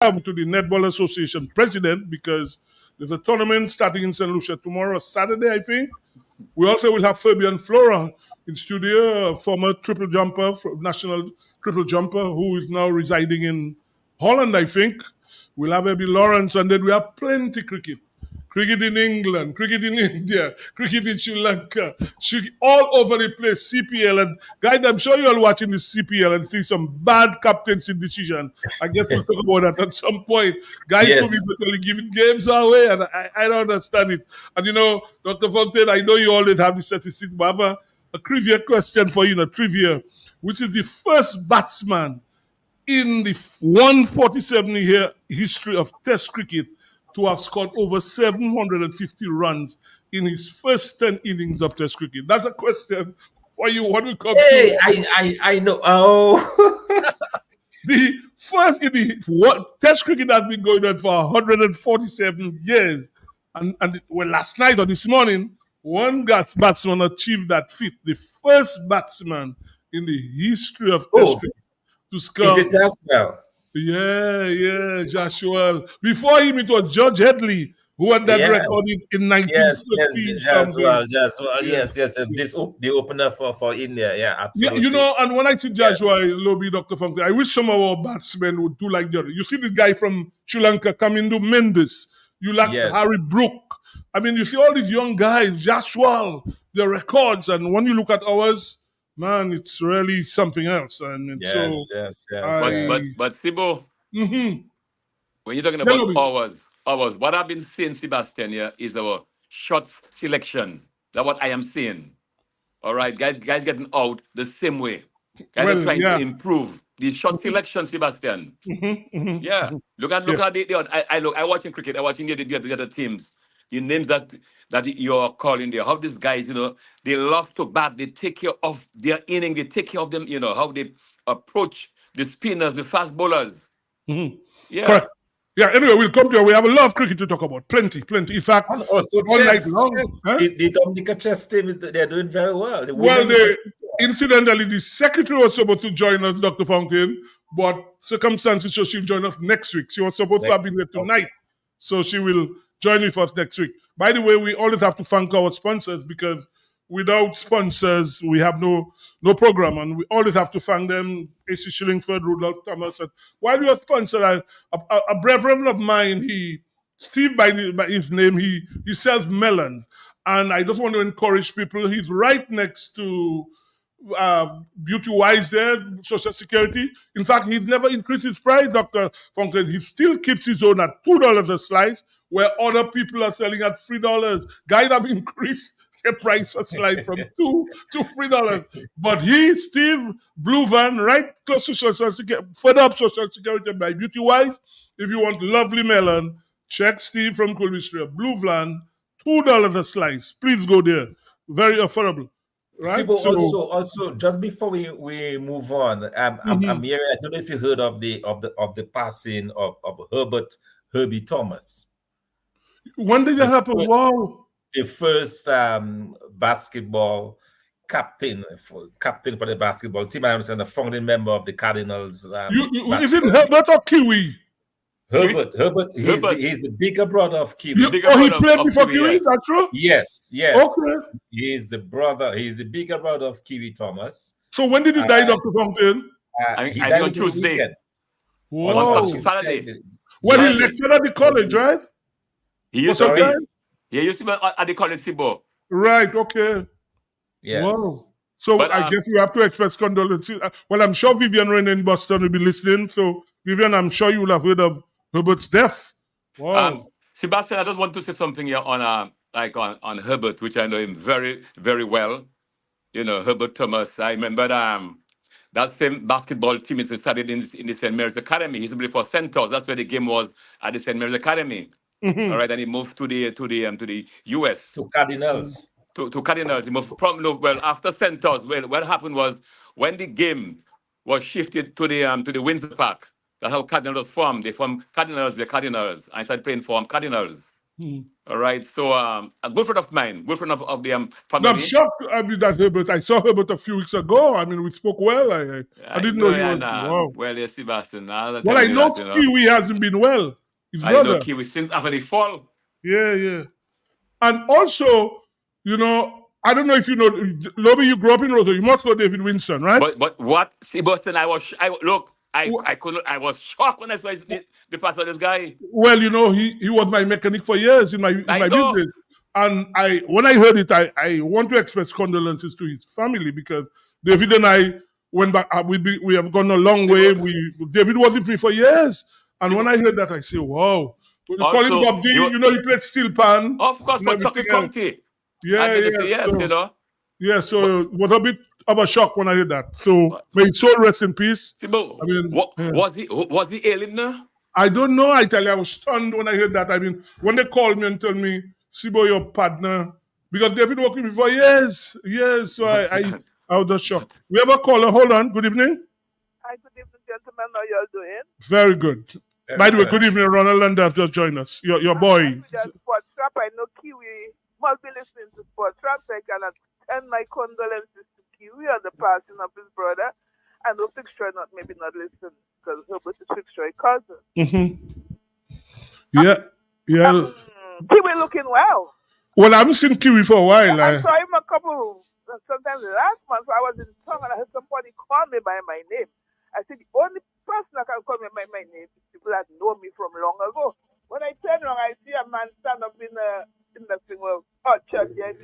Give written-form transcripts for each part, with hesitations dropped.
to the Netball Association president because there's a tournament starting in St. Lucia tomorrow, Saturday, I think. We also will have Fabian Flora in studio, a former triple jumper, national triple jumper, who is now residing in Holland, I think. We'll have Abby Lawrence, and then we have plenty cricket. Cricket in England, cricket in India, cricket in Sri Lanka, all over the place, CPL. And guys, I'm sure you're all watching the CPL and see some bad captaincy decision. I guess we'll talk about that at some point. Guys Yes. could be literally giving games away, and I don't understand it. And you know, Dr. Fontaine, I know you always have the statistics, but I have a trivia question for you, trivia, which is the first batsman in the 147-year history of Test cricket to have scored over 750 runs in his first 10 innings of Test cricket. That's a question for you. What we come Hey, to I know. Oh, the first in the Test cricket has been going on for 147 years, and well, last night or this morning, one batsman achieved that feat. The first batsman in the history of Test cricket to score. is it Jasper? Yeah, Joshua. Before him, it was George Headley who had that Yes. record in Yes, 1913. Jasper. Yeah. Yes. The opener for India. Yeah, Yeah, absolutely. you know, and when I see Joshua Lobby, Dr. Funky, I wish some of our batsmen would do like that. You see the guy from Sri Lanka, Kamindu Mendes. You like Yes. Harry Brook. I mean, you see all these young guys, Joshua, their records, and when you look at ours, man, it's really something else. And Yes. But Sibo, Mhm. when you're talking Tell about me. hours, what I've been seeing, Sebastian, here is our shot selection. That's what I am seeing. All right, guys getting out the same way. Guys Well, are trying yeah. to improve the shot selection, Sebastian. Yeah, look at I watching cricket. I watching the other teams. The names that you're calling there. How these guys, they love to bat. They take care of their inning. They take care of them. How they approach the spinners, the fast bowlers. Yeah. Correct. Yeah, anyway, we'll come there. We have a lot of cricket to talk about. Plenty. In fact, And also all night chess. long. Huh? The Dominica chess team they're doing very well. Incidentally, the secretary was supposed to join us, Dr. Fountain, but circumstances so she'll join us next week. She was supposed to have been here tonight, so she will join with us next week. By the way, we always have to thank our sponsors because without sponsors, we have no program, and we always have to thank them. AC Shillingford, Rudolph Thomas, and while we are sponsored, a brethren of mine, Steve by his name, he sells melons, and I just want to encourage people. He's right next to Beauty Wise there, Social Security. In fact, he's never increased his price, Dr. Funkin. He still keeps his own at $2 a slice, where other people are selling at $3. Guys have increased their price a slice from $2 to $3. But Steve Blue Van, right close to Social Security, further up Social Security by Beauty Wise. If you want lovely melon, check Steve from Colby Street. Blue Van, $2 a slice. Please go there. Very affordable. Right? Sibo, also, just before we move on, I'm hearing. I don't know if you heard of the passing of Herbie Thomas. When did that happen? Wow! The first basketball captain for the basketball team. I understand, a founding member of the Cardinals. Is it Herbert or Kiwi? Herbert. He's the bigger brother of Kiwi. He played before Kiwi. Is that true? Yes. Okay. He's the brother. He's the bigger brother of Kiwi Thomas. So when did he die, Dr. Fountain? He died on Tuesday. Wow. Saturday. Well, he lectured at the college, right? He used to be at the college, Sibo. Right. Okay. Yes. Wow. So I guess we have to express condolences. Well, I'm sure Vivian Rain in Boston will be listening. So Vivian, I'm sure you will have heard of Herbert's death. Wow. Sebastian, I just want to say something here on Herbert, which I know him very, very well. Herbert Thomas. I remember that same basketball team is studied in the St. Mary's Academy. He used to play for Centos. That's where the game was, at the St. Mary's Academy. All right, and he moved to the US. To Cardinals. To Cardinals. He moved after Centos. Well, what happened was when the game was shifted to the Windsor Park. That's how Cardinals formed. They formed Cardinals, the Cardinals. I started playing for Cardinals. All right. So a good friend of mine, good friend of the No, family. I'm shocked. I mean, that Herbert. I saw Herbert a few weeks ago. I mean, we spoke well. I didn't know he was. Wow. Well, yes, Sebastian. All the Well, time I do know that, you know. Kiwi hasn't been well. His I know brother. Kiwi since after the fall. Yeah. And also, you know, I don't know if you know, Lobby, you grew up in Roseau. You must know David Winston, right? But what, Sebastian? I was shocked when I saw the pass of this guy. Well, you know, he was my mechanic for years in my I know. business. And when I heard it, I want to express condolences to his family because David and I went back. We have gone a long way. David was with me for years, and when I heard that, I said, "Wow!" We call him Bob D. You know, he played steel pan. Of course, for Chocolate County. Yeah. Yes, so, you know. Yeah, so it was a bit of a shock when I heard that. So may his soul rest in peace. Sibo, I mean, was he ailing now? I don't know. I tell you, I was stunned when I heard that. I mean, when they called me and told me, Sibo, your partner, because they've been working with me for years. So I was just shocked. We have a caller. Hold on. Good evening. Hi, good evening, gentlemen. How y'all doing? Very good. By the way, good evening, Ronald Landa has just joined us. Your boy. Sports Trap. I know Kiwi must be listening to Sports Trap. So I can extend my condolences to Kiwi on the passing of his brother. I know Fixture maybe not listen because Herbert is Fixture cousin. Yeah. Kiwi looking well. Well, I haven't seen Kiwi for a while. I saw him sometimes last month. I was in town and I heard somebody call me by my name. I said, the only person that can call me by my name is people that know me from long ago. When I turn around, I see a man stand up in the thing of church, and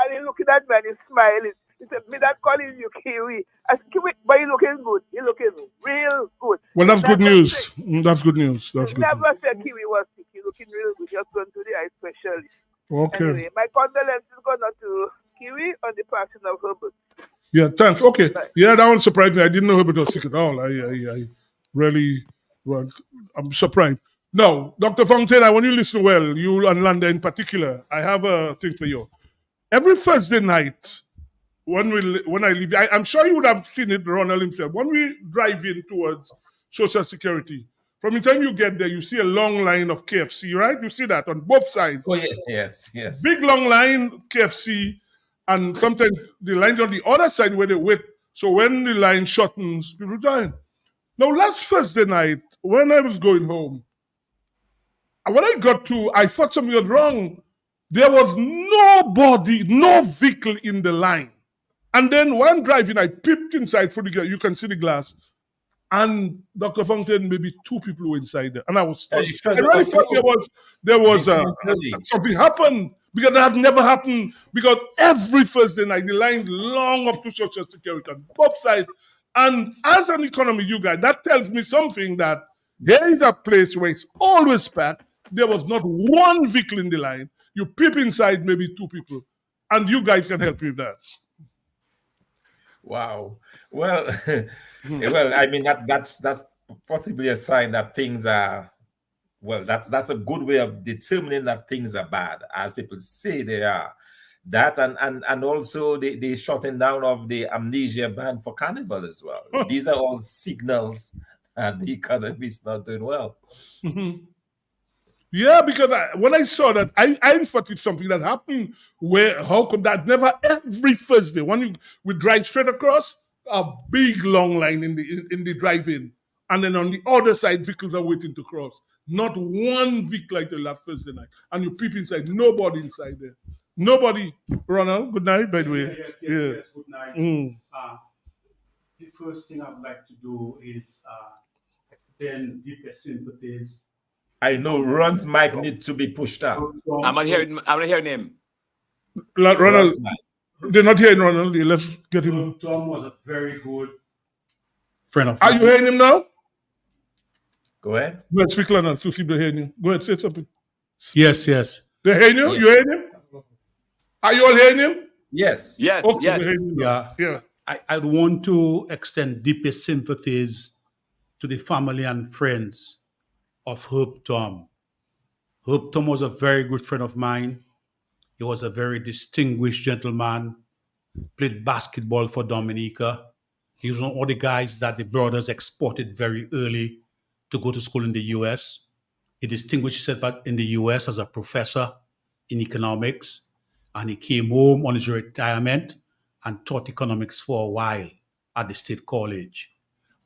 he's looking at me and he's smiling. He said, me that calling you Kiwi. I said, Kiwi, but you're looking good. You're looking real good. Well, that's good news. That's good news. Never said Kiwi was sick. You're looking real good. Just going to the eye specialist. Okay. Anyway, my condolences going out to Kiwi on the passing of Herbert. Yeah, thanks. Okay. Yeah, that one surprised me. I didn't know Herbert was sick at all. I really, well, I'm surprised. Now, Dr. Fontaine, I want you to listen well, you and Landa in particular. I have a thing for you. Every Thursday night, when I leave, I'm sure you would have seen it, Ronald himself. When we drive in towards Social Security, from the time you get there, you see a long line of KFC, right? You see that on both sides. Oh, yes. Big long line, KFC, and sometimes the line on the other side where they wait. So when the line shortens, people join. Now, last Thursday night, when I was going home, when I got to, I thought something was wrong. There was nobody, no vehicle in the line. And then while I'm driving, I peeped inside through the glass. You can see the glass. And Dr. Fontaine, maybe two people were inside there. And I was stunned. I really thought there was something happened. Because that has never happened. Because every Thursday night, the line long up to Social Security on both sides. And as an economy, you guys, that tells me something that there is a place where it's always packed. There was not one vehicle in the line. You peep inside, maybe two people. And you guys can help me with that. Wow. Well, I mean that's possibly a sign that things are. Well, that's a good way of determining that things are bad, as people say they are. That and also the shutting down of the amnesia ban for Carnival as well. These are all signals that the economy is not doing well. Yeah, because when I saw that, I thought it's something that happened. How come that never every Thursday when we drive straight across a big long line in the drive-in, and then on the other side vehicles are waiting to cross. Not one vehicle like the last Thursday night, and you peep inside, nobody inside there, nobody. Ronald, good night. By the way, yes, good night. The first thing I'd like to do is extend deepest sympathies. I know Ron's mic needs to be pushed up. I'm not hearing him. Ronald, they're not hearing Ronald. Let's get him. Tom was a very good friend of mine. Are you hearing him now? Go ahead. Go ahead, speak Ronald, to see if they're hearing you. Go ahead, say something. Yes. They're hearing you? You hearing him? Are you all hearing him? Yes. Okay, yes. Yeah. I'd want to extend deepest sympathies to the family and friends of Herb Tom. Herb Tom was a very good friend of mine. He was a very distinguished gentleman, played basketball for Dominica. He was one of the guys that the brothers exported very early to go to school in the US. He distinguished himself in the US as a professor in economics, and he came home on his retirement and taught economics for a while at the State College.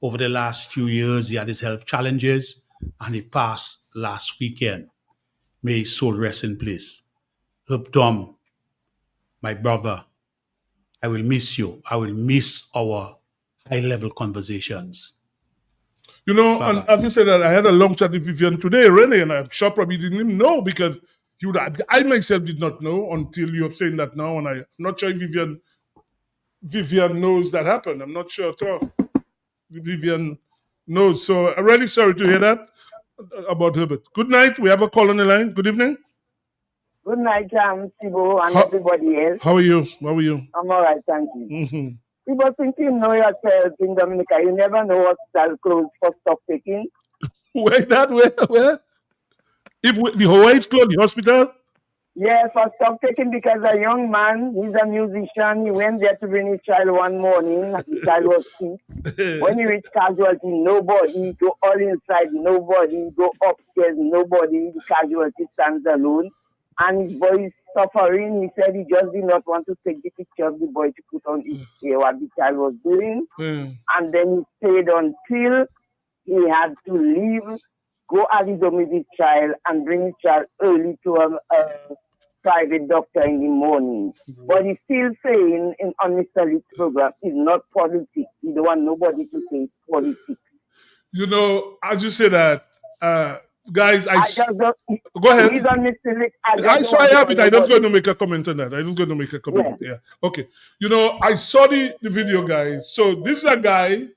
Over the last few years, he had his health challenges, and he passed last weekend. May his soul rest in peace. Herb Tom, my brother, I will miss you. I will miss our high-level conversations. You know, Bye-bye. and as you said that, I had a long chat with Vivian today, Renee, and I'm sure probably didn't even know because I myself did not know until you have saying that now, and I'm not sure if Vivian knows that happened. I'm not sure at all. Vivian knows. So I'm really sorry to hear that about Herbert. Good night. We have a call on the line. Good evening. Good night, Thibault and How- everybody else. How are you? How are you? I'm all right, thank you. Mm-hmm. Thibault, since you know yourself in Dominica, you never know hospital closed for stock taking. Where? If the Hawaii's closed, the hospital? Yeah, for stock taking because a young man, he's a musician, he went there to bring his child one morning, the child was sick. When he reached casualty, nobody, go all inside, nobody, go upstairs, nobody, the casualty stands alone. And his boy is suffering. He said he just did not want to take the picture of the boy to put on his what the child was doing. And then he stayed until he had to leave, go at his home with his child, and bring his child early to a private doctor in the morning. But he's still saying on Mr. Lee's program, it's not politics. He don't want nobody to say it's politics. You know, as you say that, guys, I just don't, go ahead. He's on Mr. Lee. I saw I have it. I'm just going to make a comment on that. I'm just going to make a comment. Yeah. Okay. You know, I saw the video, guys. So this is a guy,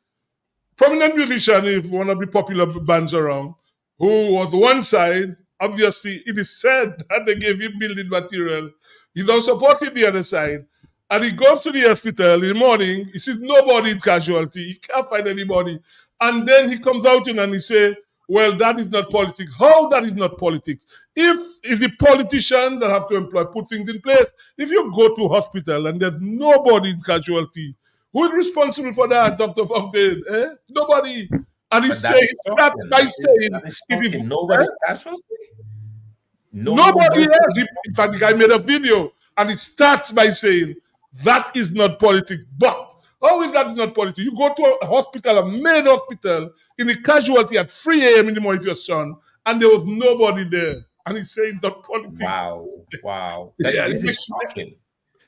prominent musician, if one of the popular bands around, who was one side. Obviously, it is said that they gave him building material. He don't support the other side. And he goes to the hospital in the morning. He sees nobody in casualty. He can't find anybody. And then he comes out and he says, well, that is not politics. How that is not politics? If it's the politician that have to put things in place, if you go to hospital and there's nobody in casualty, who is responsible for that, Dr. Fountain? Nobody. And he's saying, that's by saying, nobody casualty? Nobody else. In fact, the guy made a video and it starts by saying, that is not politics. But how is that not politics? You go to a hospital, a main hospital, in a casualty at 3 a.m. in the morning with your son, and there was nobody there. And he's saying not politics. Wow. This is shocking.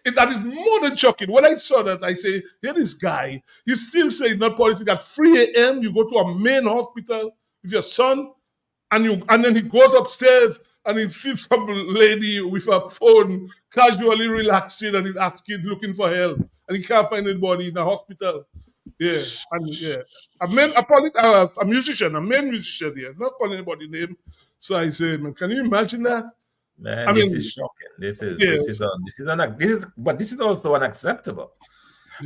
That is more than shocking. When I saw that, I say, here this guy, he's still saying not politics. At 3 a.m., you go to a main hospital with your son, and then he goes upstairs and he sees some lady with a phone casually relaxing and he's asking, looking for help. And he can't find anybody in the hospital. Yeah. And yeah. A musician, a main musician here, not calling anybody's name. So I say, man, can you imagine that? Man, this is shocking. This is also unacceptable.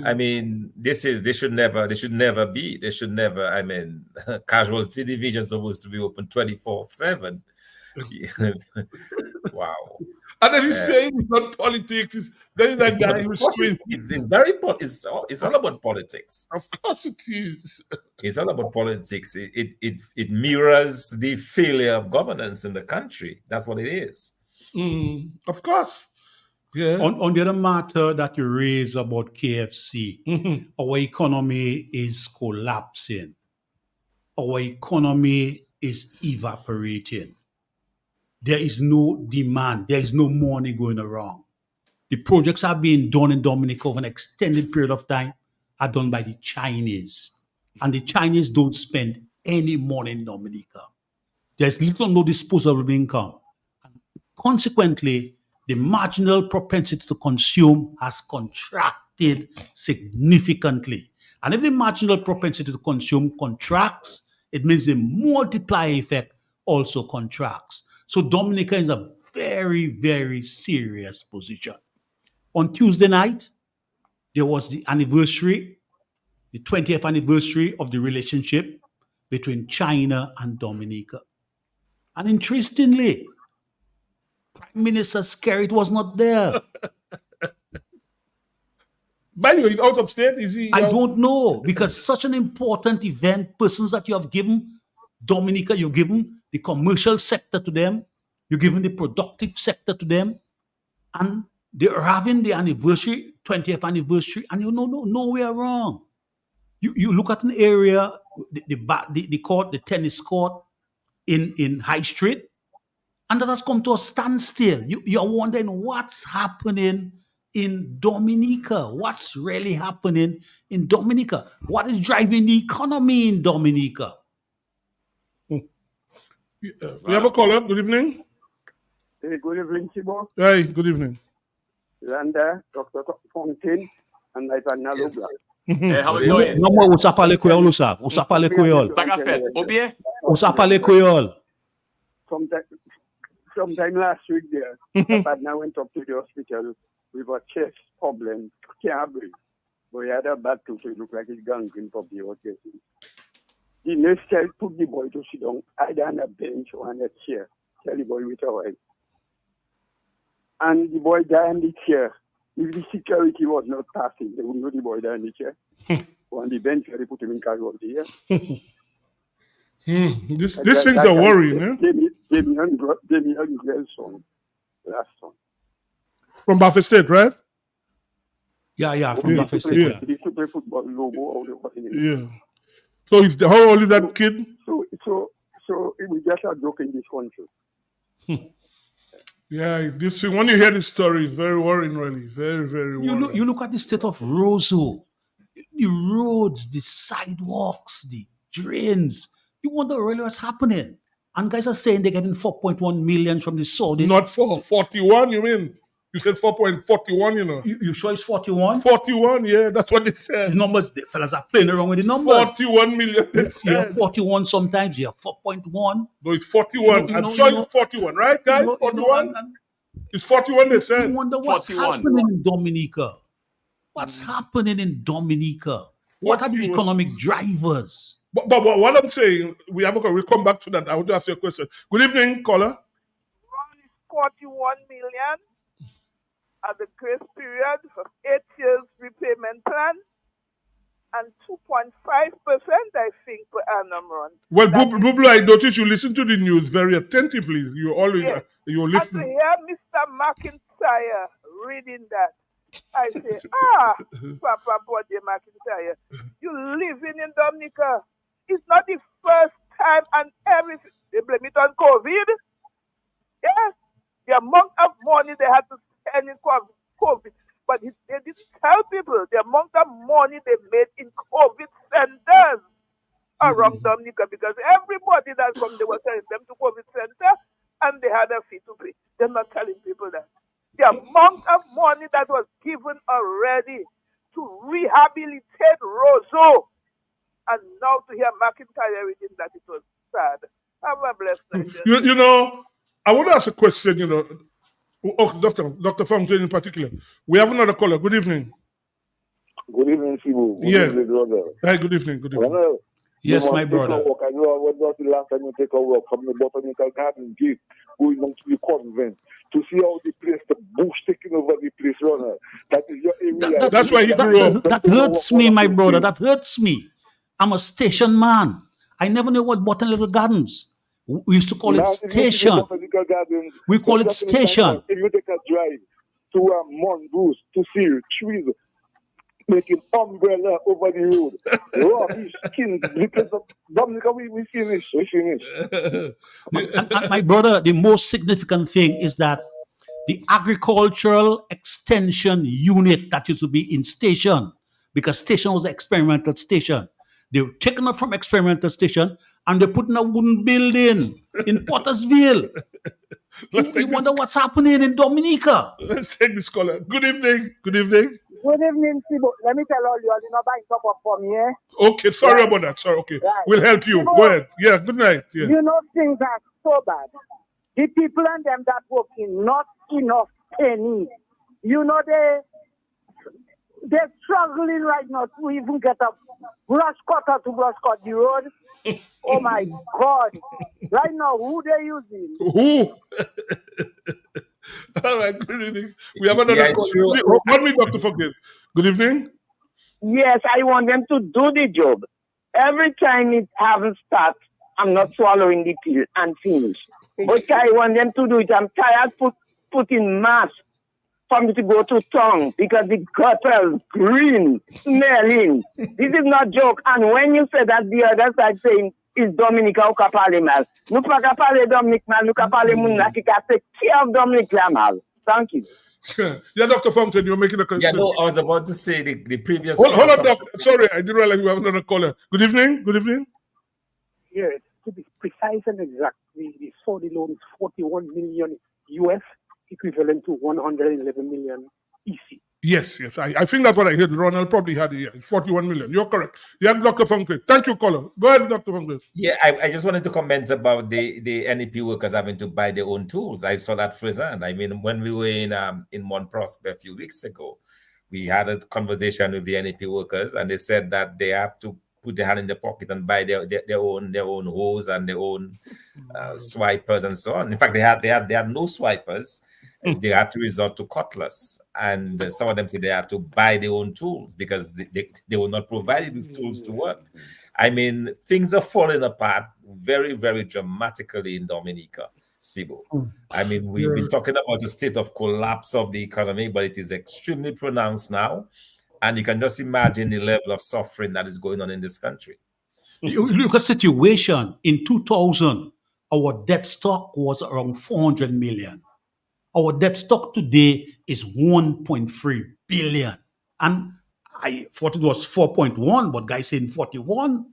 I mean, this should never be. I mean, casualty division is supposed to be open 24/7. Wow. And then he's saying it's not politics. Then that guy who's swing. It's all about politics. Of course it is. It's all about politics. It mirrors the failure of governance in the country. That's what it is. Of course. Yeah. On the other matter that you raised about KFC, our economy is collapsing. Our economy is evaporating. There is no demand. There is no money going around. The projects are being done in Dominica over an extended period of time are done by the Chinese. And the Chinese don't spend any money in Dominica. There's little or no disposable income. Consequently, the marginal propensity to consume has contracted significantly. And if the marginal propensity to consume contracts, it means the multiplier effect also contracts. So Dominica is a very, very serious position. On Tuesday night, there was the 20th anniversary of the relationship between China and Dominica. And interestingly, Prime Minister Skerrit was not there. By the way, he's out of state, is he? I don't know, because such an important event, persons that you have given Dominica, you've given the commercial sector to them, you've given the productive sector to them, and they're having the anniversary, 20th anniversary, and you know, no, we are wrong. You look at an area, the court, the tennis court in High Street, and that has come to a standstill. You're wondering what's happening in Dominica. What's really happening in Dominica? What is driving the economy in Dominica? We have a caller. Good evening. Hey, good evening, Tibo. Hey, good evening. Landa, Dr. Fontaine, and my partner, Yes, Lubla. Hey, how are you doing? Non, moi, ou sa pale Creole, ou sa? Ou sa pale Creole? Ça qu'a fait? Ou bien? Ou sa pale Creole? Sometime last week there, my partner went up to the hospital with a chest problem, can't breathe. But he had a bad tooth, so it looked like he's gangrene from the hotel. The nurse took the boy to sit down either on a bench or on a chair. Tell the boy with a while. And the boy died in the chair. If the security was not passing, they wouldn't know the boy died in the chair. On the bench, they put him in casualty. These things are worrying, eh? Damien Grelson, last son. From Buffett State, right? Yeah, from Yeah, Buffett State. yeah. The super football logo out of it. Yeah. So how old is that kid? So we just are joking this country. Yeah, this when you hear this story, it's very worrying, really. Very, very worrying. You look at the state of Roseau, the roads, the sidewalks, the drains. You wonder really what's happening. And guys are saying they're getting 4.1 million from the Saudis. Not 41, you mean? You said 4.41, you know. You sure it's 41? 41, yeah, that's what it The said. numbers, the fellas are playing around with the numbers. 41 million, they Yeah, said. 41 sometimes, yeah, 4.1. No, it's 41. You I'm know- sure you know- it's 41, right, guys? 41? It's 41, they You said. wonder what's 41. happening in Dominica. What's happening in Dominica? What are the 41. economic drivers? But what I'm saying, we'll come back to that. I want to ask you a question. Good evening, caller. Ron is 41 million at the grace period for 8 years repayment plan and 2.5%, I think, per annum run. Well, That Bublu, I noticed you listen to the news very attentively. You always Yes. you And to listen. hear Mr. McIntyre reading that, I say, Papa Bodie McIntyre, you living in Dominica. It's not the first time and everything. They blame it on COVID. Yes. The amount of money they had to spend in COVID. But they didn't tell people the amount of money they made in COVID centers around Dominica, because everybody that come, they were sending them to COVID center and they had a fee to pay. They're not telling people that. The amount of money that was given already to rehabilitate Roseau, and now to hear McIntyre reading that, it was sad. Have a blessed night. You know, I want to ask a question, you know. Oh, Dr. Fountain in particular. We have another caller. Good evening. Good evening, Sibu. Good Yeah. evening, brother. Hi, good evening. Good evening. Well, Yes, you my must take a brother. walk. I know when was the last time you take a walk from the Botanical Garden gate going on to the convent to see how the place, the bush taking over the place, runner. That is your area. That's why he grew up. That hurts me, my brother. That hurts me. I'm a station man. I never knew what Botanical Gardens. We used to call Now, it if you see the station. Botanical Gardens, We call it just in the time, station. If you take a drive to Mongoose to see trees making umbrella over the road, rubbish, skins, because of Dominica, we finish. And my brother, the most significant thing is that the agricultural extension unit that used to be in station, because station was an experimental station, they were taken up from experimental station and they put in a wooden building in Pottersville. Let's You take wonder what's happening in Dominica. Let's take this caller. Good evening. Good evening. Good evening, Sibo. Let me tell all you, you're not buying top up for me, eh? Okay, sorry about that. Sorry. Okay, Right. we'll help you. Go ahead. Yeah. Good night. Yeah. You know, things are so bad. The people and them that working, not enough penny. You know, they're struggling right now to even get a brush cutter to brush cut the road. Oh my God. Right now, who they using? Who? All right. Good evening. We have another Yeah, caller. sure. One minute, Dr. Fogden. Good evening. Yes, I want them to do the job. Every time it haven't started, I'm not swallowing the pill and finish. But I want them to do it. I'm tired putting mask for me to go to tongue because the gutters green, smelling. This is not joke. And when you say that, the other side saying is Dominica ou ka pale mal. Nou pa ka pale Dominic mal, nou ka pale moun la ki ka take care of Dominic la mal. Thank you. Yeah, Dr. Fountain, you're making a Yeah, concern. no, I was about to say the previous. Hold on, Doc. Sorry, I didn't realize we have another caller. Good evening. Good evening. Yes, to be precise and exact, the Saudi loan is 41 million US, equivalent to 111 million EC. Yes. I think that's what I heard. Ronald probably had it. Yeah, 41 million. You're correct. Yeah, Dr. Fountain. Thank you, caller. Go ahead, Dr. Fountain. Yeah, I just wanted to comment about the NEP workers having to buy their own tools. I saw that firsthand. I mean, when we were in Mont Prosper a few weeks ago, we had a conversation with the NEP workers, and they said that they have to put their hand in their pocket and buy their own hose and their own swipers and so on. In fact, they had no swipers. They had to resort to cutlass, and some of them said they had to buy their own tools because they were not provided with tools to work. I mean, things are falling apart very, very dramatically in Dominica, Sibo. I mean, we've been talking about the state of collapse of the economy, but it is extremely pronounced now. And you can just imagine the level of suffering that is going on in this country. You look at situation in 2000, our debt stock was around 400 million. Our debt stock today is 1.3 billion. And I thought it was 4.1, but guys saying 41.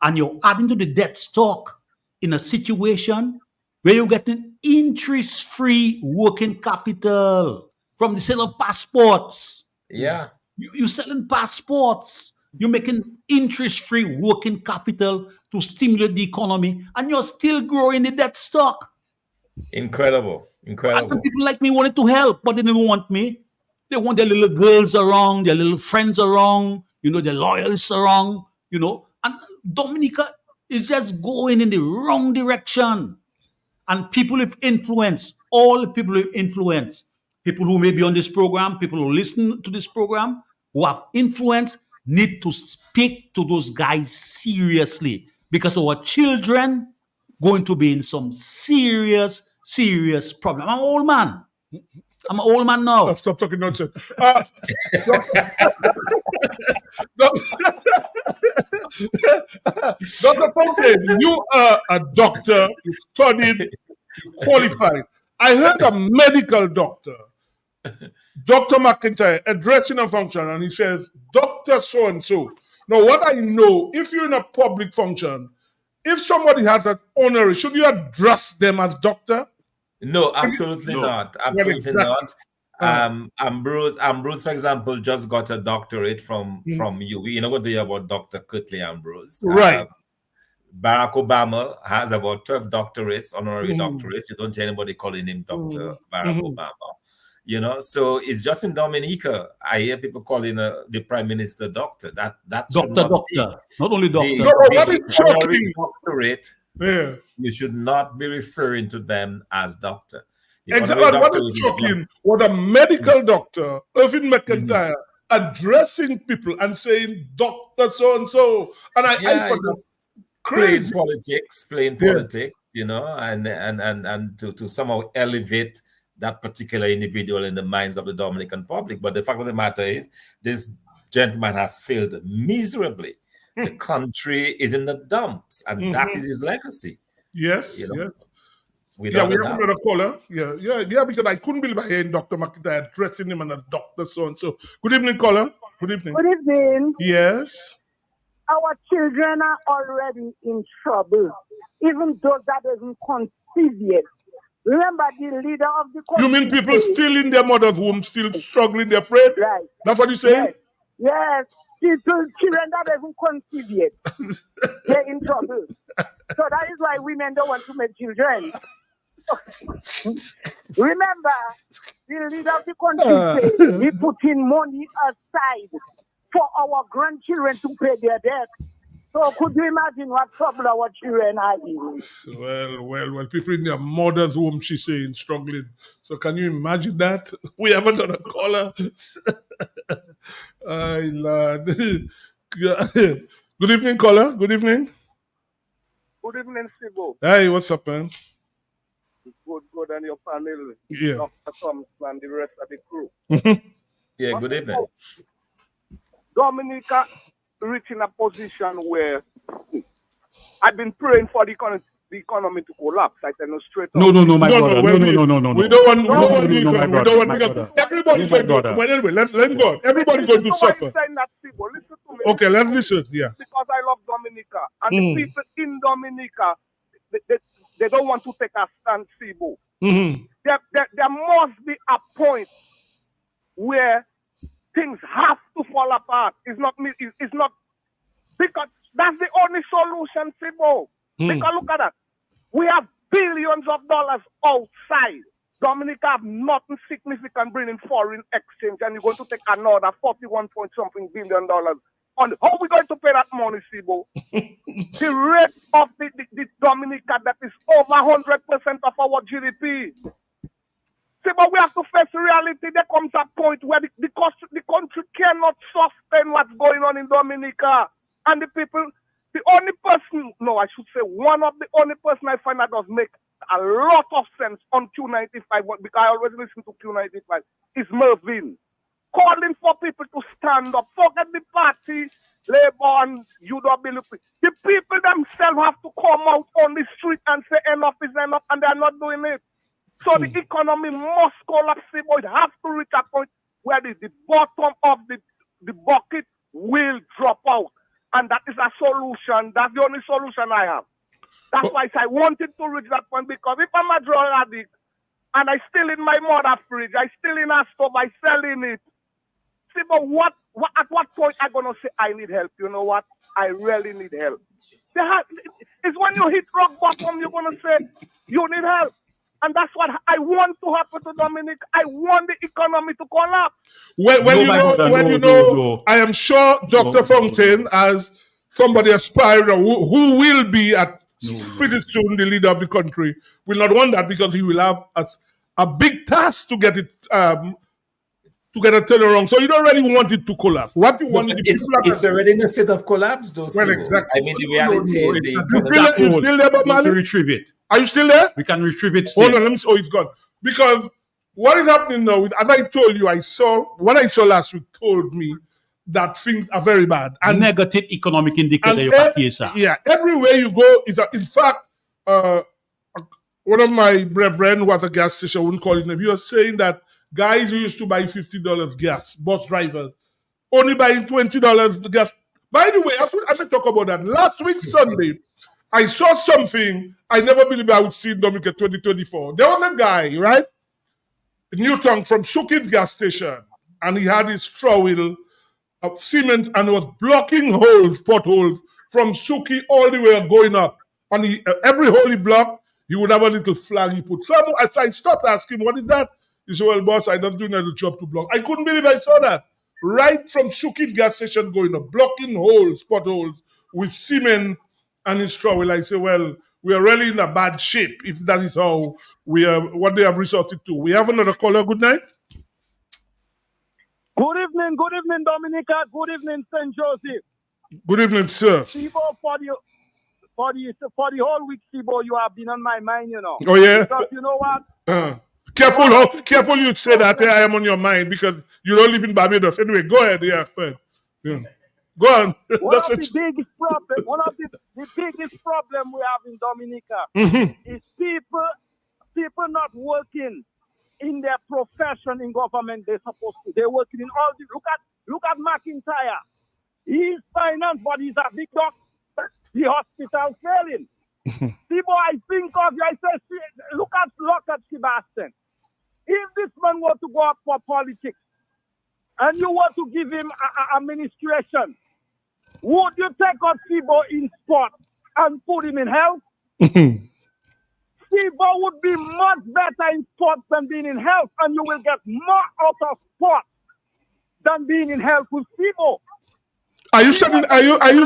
And you're adding to the debt stock in a situation where you're getting interest-free working capital from the sale of passports. Yeah. You're selling passports. You're making interest-free working capital to stimulate the economy, and you're still growing the debt stock. Incredible. And people like me wanted to help, but they didn't want me. They want their little girls around, their little friends around, their loyalists around, And Dominica is just going in the wrong direction. And people with influence, all people with influence, people who may be on this program, people who listen to this program, who have influence, need to speak to those guys seriously, because our children going to be in some serious problem. I'm an old man. I'm an old man now. Stop talking nonsense. Dr. Fountain, you are a doctor, you studied, you qualified. I heard a medical doctor, Dr. McIntyre, addressing a function, and he says, Dr. So-and-so. Now, what I know, if you're in a public function, if somebody has an honor, should you address them as doctor? No, absolutely not. Absolutely not. Ambrose, for example, just got a doctorate from UWI. You're not going to hear about Dr. Curtly Ambrose. Right. Barack Obama has about 12 doctorates, honorary doctorates. You don't hear anybody calling him Dr. Barack Obama. So it's just in Dominica. I hear people calling the Prime Minister doctor. That doctor, not only doctor. What is shocking? Doctorate. Yeah. You should not be referring to them as doctor. Exactly. What is shocking was a medical doctor, Irvin McIntyre, addressing people and saying, Dr. So-and-so. And I forgot. Crazy. Playing politics, and to somehow elevate that particular individual in the minds of the Dominican public. But the fact of the matter is, this gentleman has failed miserably. The country is in the dumps, and that is his legacy. Yes, yes. We have another caller. Yeah, because I couldn't believe I heard Dr. McIntyre addressing him as Dr. So-and-so. Good evening, caller. Good evening. Good evening. Yes. Our children are already in trouble, even those that doesn't conceive yet. Remember, the leader of the country. You mean people still in their mother's womb, still struggling, they're afraid? Right. That's what you're saying? Yes. Children that doesn't conceive yet, they're in trouble. So that is why women don't want to make children. Remember, the leader of the country said he putting money aside for our grandchildren to pay their debt. So could you imagine what trouble our children are in? Well, people in their mother's womb, she's saying, struggling. So can you imagine that? We haven't got a caller. Lord. Good evening, caller. Good evening. Good evening, Sibo. Hey, what's up, man? Good, and your panel, Yeah. Dr. Thompson and the rest of the crew. Yeah, good evening. Dominica reached in a position where I've been praying for the economy to collapse. I tell you straight up. No, my brother. No. We don't want my brother, we don't want my because brother. everybody's My going to. brother. Well, anyway, let him go. Everybody's going to Listen why suffer. I'm saying that, Sibo. Listen to me. Okay, let's listen. Yeah. Because I love Dominica. And the people in Dominica, they don't want to take a stand, Sibo. Mm-hmm. There must be a point where things have to fall apart. It's not because that's the only solution, Sibo. Because look at that. We have billions of dollars outside. Dominica have nothing significant bringing foreign exchange, and you're going to take another 41-point-something billion dollars. On how are we going to pay that money, Sibo? The rate of the Dominica that is over 100% of our GDP. Sibo, we have to face reality. There comes a point where the country cannot sustain what's going on in Dominica. And the people, the only person, no, I should say one of the only person I find that does make a lot of sense on Q95, because I always listen to Q95, is Mervyn. Calling for people to stand up. Forget the party, Labour and UWP. The people themselves have to come out on the street and say enough is enough, and they're not doing it. So the economy must collapse. It has to reach a point where the bottom of the bucket will drop out. And that is a solution. That's the only solution I have. That's why I wanted to reach that point, because if I'm a drug addict and I still in my mother fridge, I still in a stove, I selling it. See, but at what point I'm going to say I need help? You know what? I really need help. It's when you hit rock bottom, you're going to say you need help. And that's what I want to happen to Dominic. I want the economy to collapse. I am sure Dr. Fontaine, as somebody aspiring who will be pretty soon the leader of the country, will not want that, because he will have a big task to get it to get a turnaround. So you don't really want it to collapse. What you want it's already in a state of collapse, though. Well, exactly. I mean, the reality is you still there, Bob Marley? Retrieve it. Are you still there? We can retrieve it still. Hold on, let me see. Oh, it's gone. Because what is happening now, as I told you, what I saw last week told me that things are very bad. And negative economic indicator you can hear, sir. Yeah, everywhere you go, in fact, one of my brethren who has a gas station, I wouldn't call his name, he was saying that guys who used to buy $50 gas, bus drivers, only buying $20 gas. By the way, I should talk about that. Last week, Sunday, I saw something I never believed I would see in Dominica 2024. There was a guy, right? Newton from Suki's gas station, and he had his straw wheel of cement and was blocking potholes from Suki all the way going up. And every hole he blocked, he would have a little flag he put. So I stopped asking, what is that? He said, well, boss, I'm not doing a job to block. I couldn't believe I saw that. Right from Suki's gas station going up, blocking potholes with cement and his straw wheel. I say, well, we are really in a bad shape if that is how what they have resorted to. We have another caller. Good night. Good evening, Dominica. Good evening, St. Joseph. Good evening, sir. Sibo, for the whole week, Sibo, you have been on my mind, you know. Oh, yeah? Because you know what? Careful you say that I am on your mind, because you don't live in Barbados. Anyway, go ahead. Yeah, go on. One of the biggest problem we have in Dominica is people not working in their profession in government. They're supposed to. They're working in all the. Look at McIntyre. He's finance, but he's a big doctor. The hospital failing. Sibo, I think of you. I say, look at Sebastian. If this man were to go up for politics, and you were to give him administration, would you take out Sibo in sport and put him in health? Sibo would be much better in sports than being in health, and you will get more out of sport than being in health with Sibo. Are you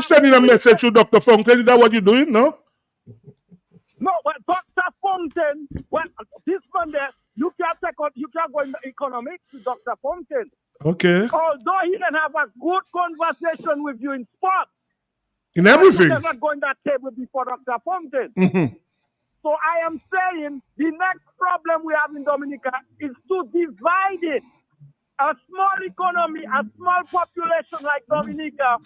sending a message to Dr. Fontaine? Is that what you're doing? No? No, but Dr. Fontaine, this man there, you can't go in the economics with Dr. Fontaine. Okay. Although he can have a good conversation with you in sport. In everything. You cannot go in that table before Dr. Fountain. Mhm. So I am saying the next problem we have in Dominica is to divide it. A small economy, a small population like Dominica,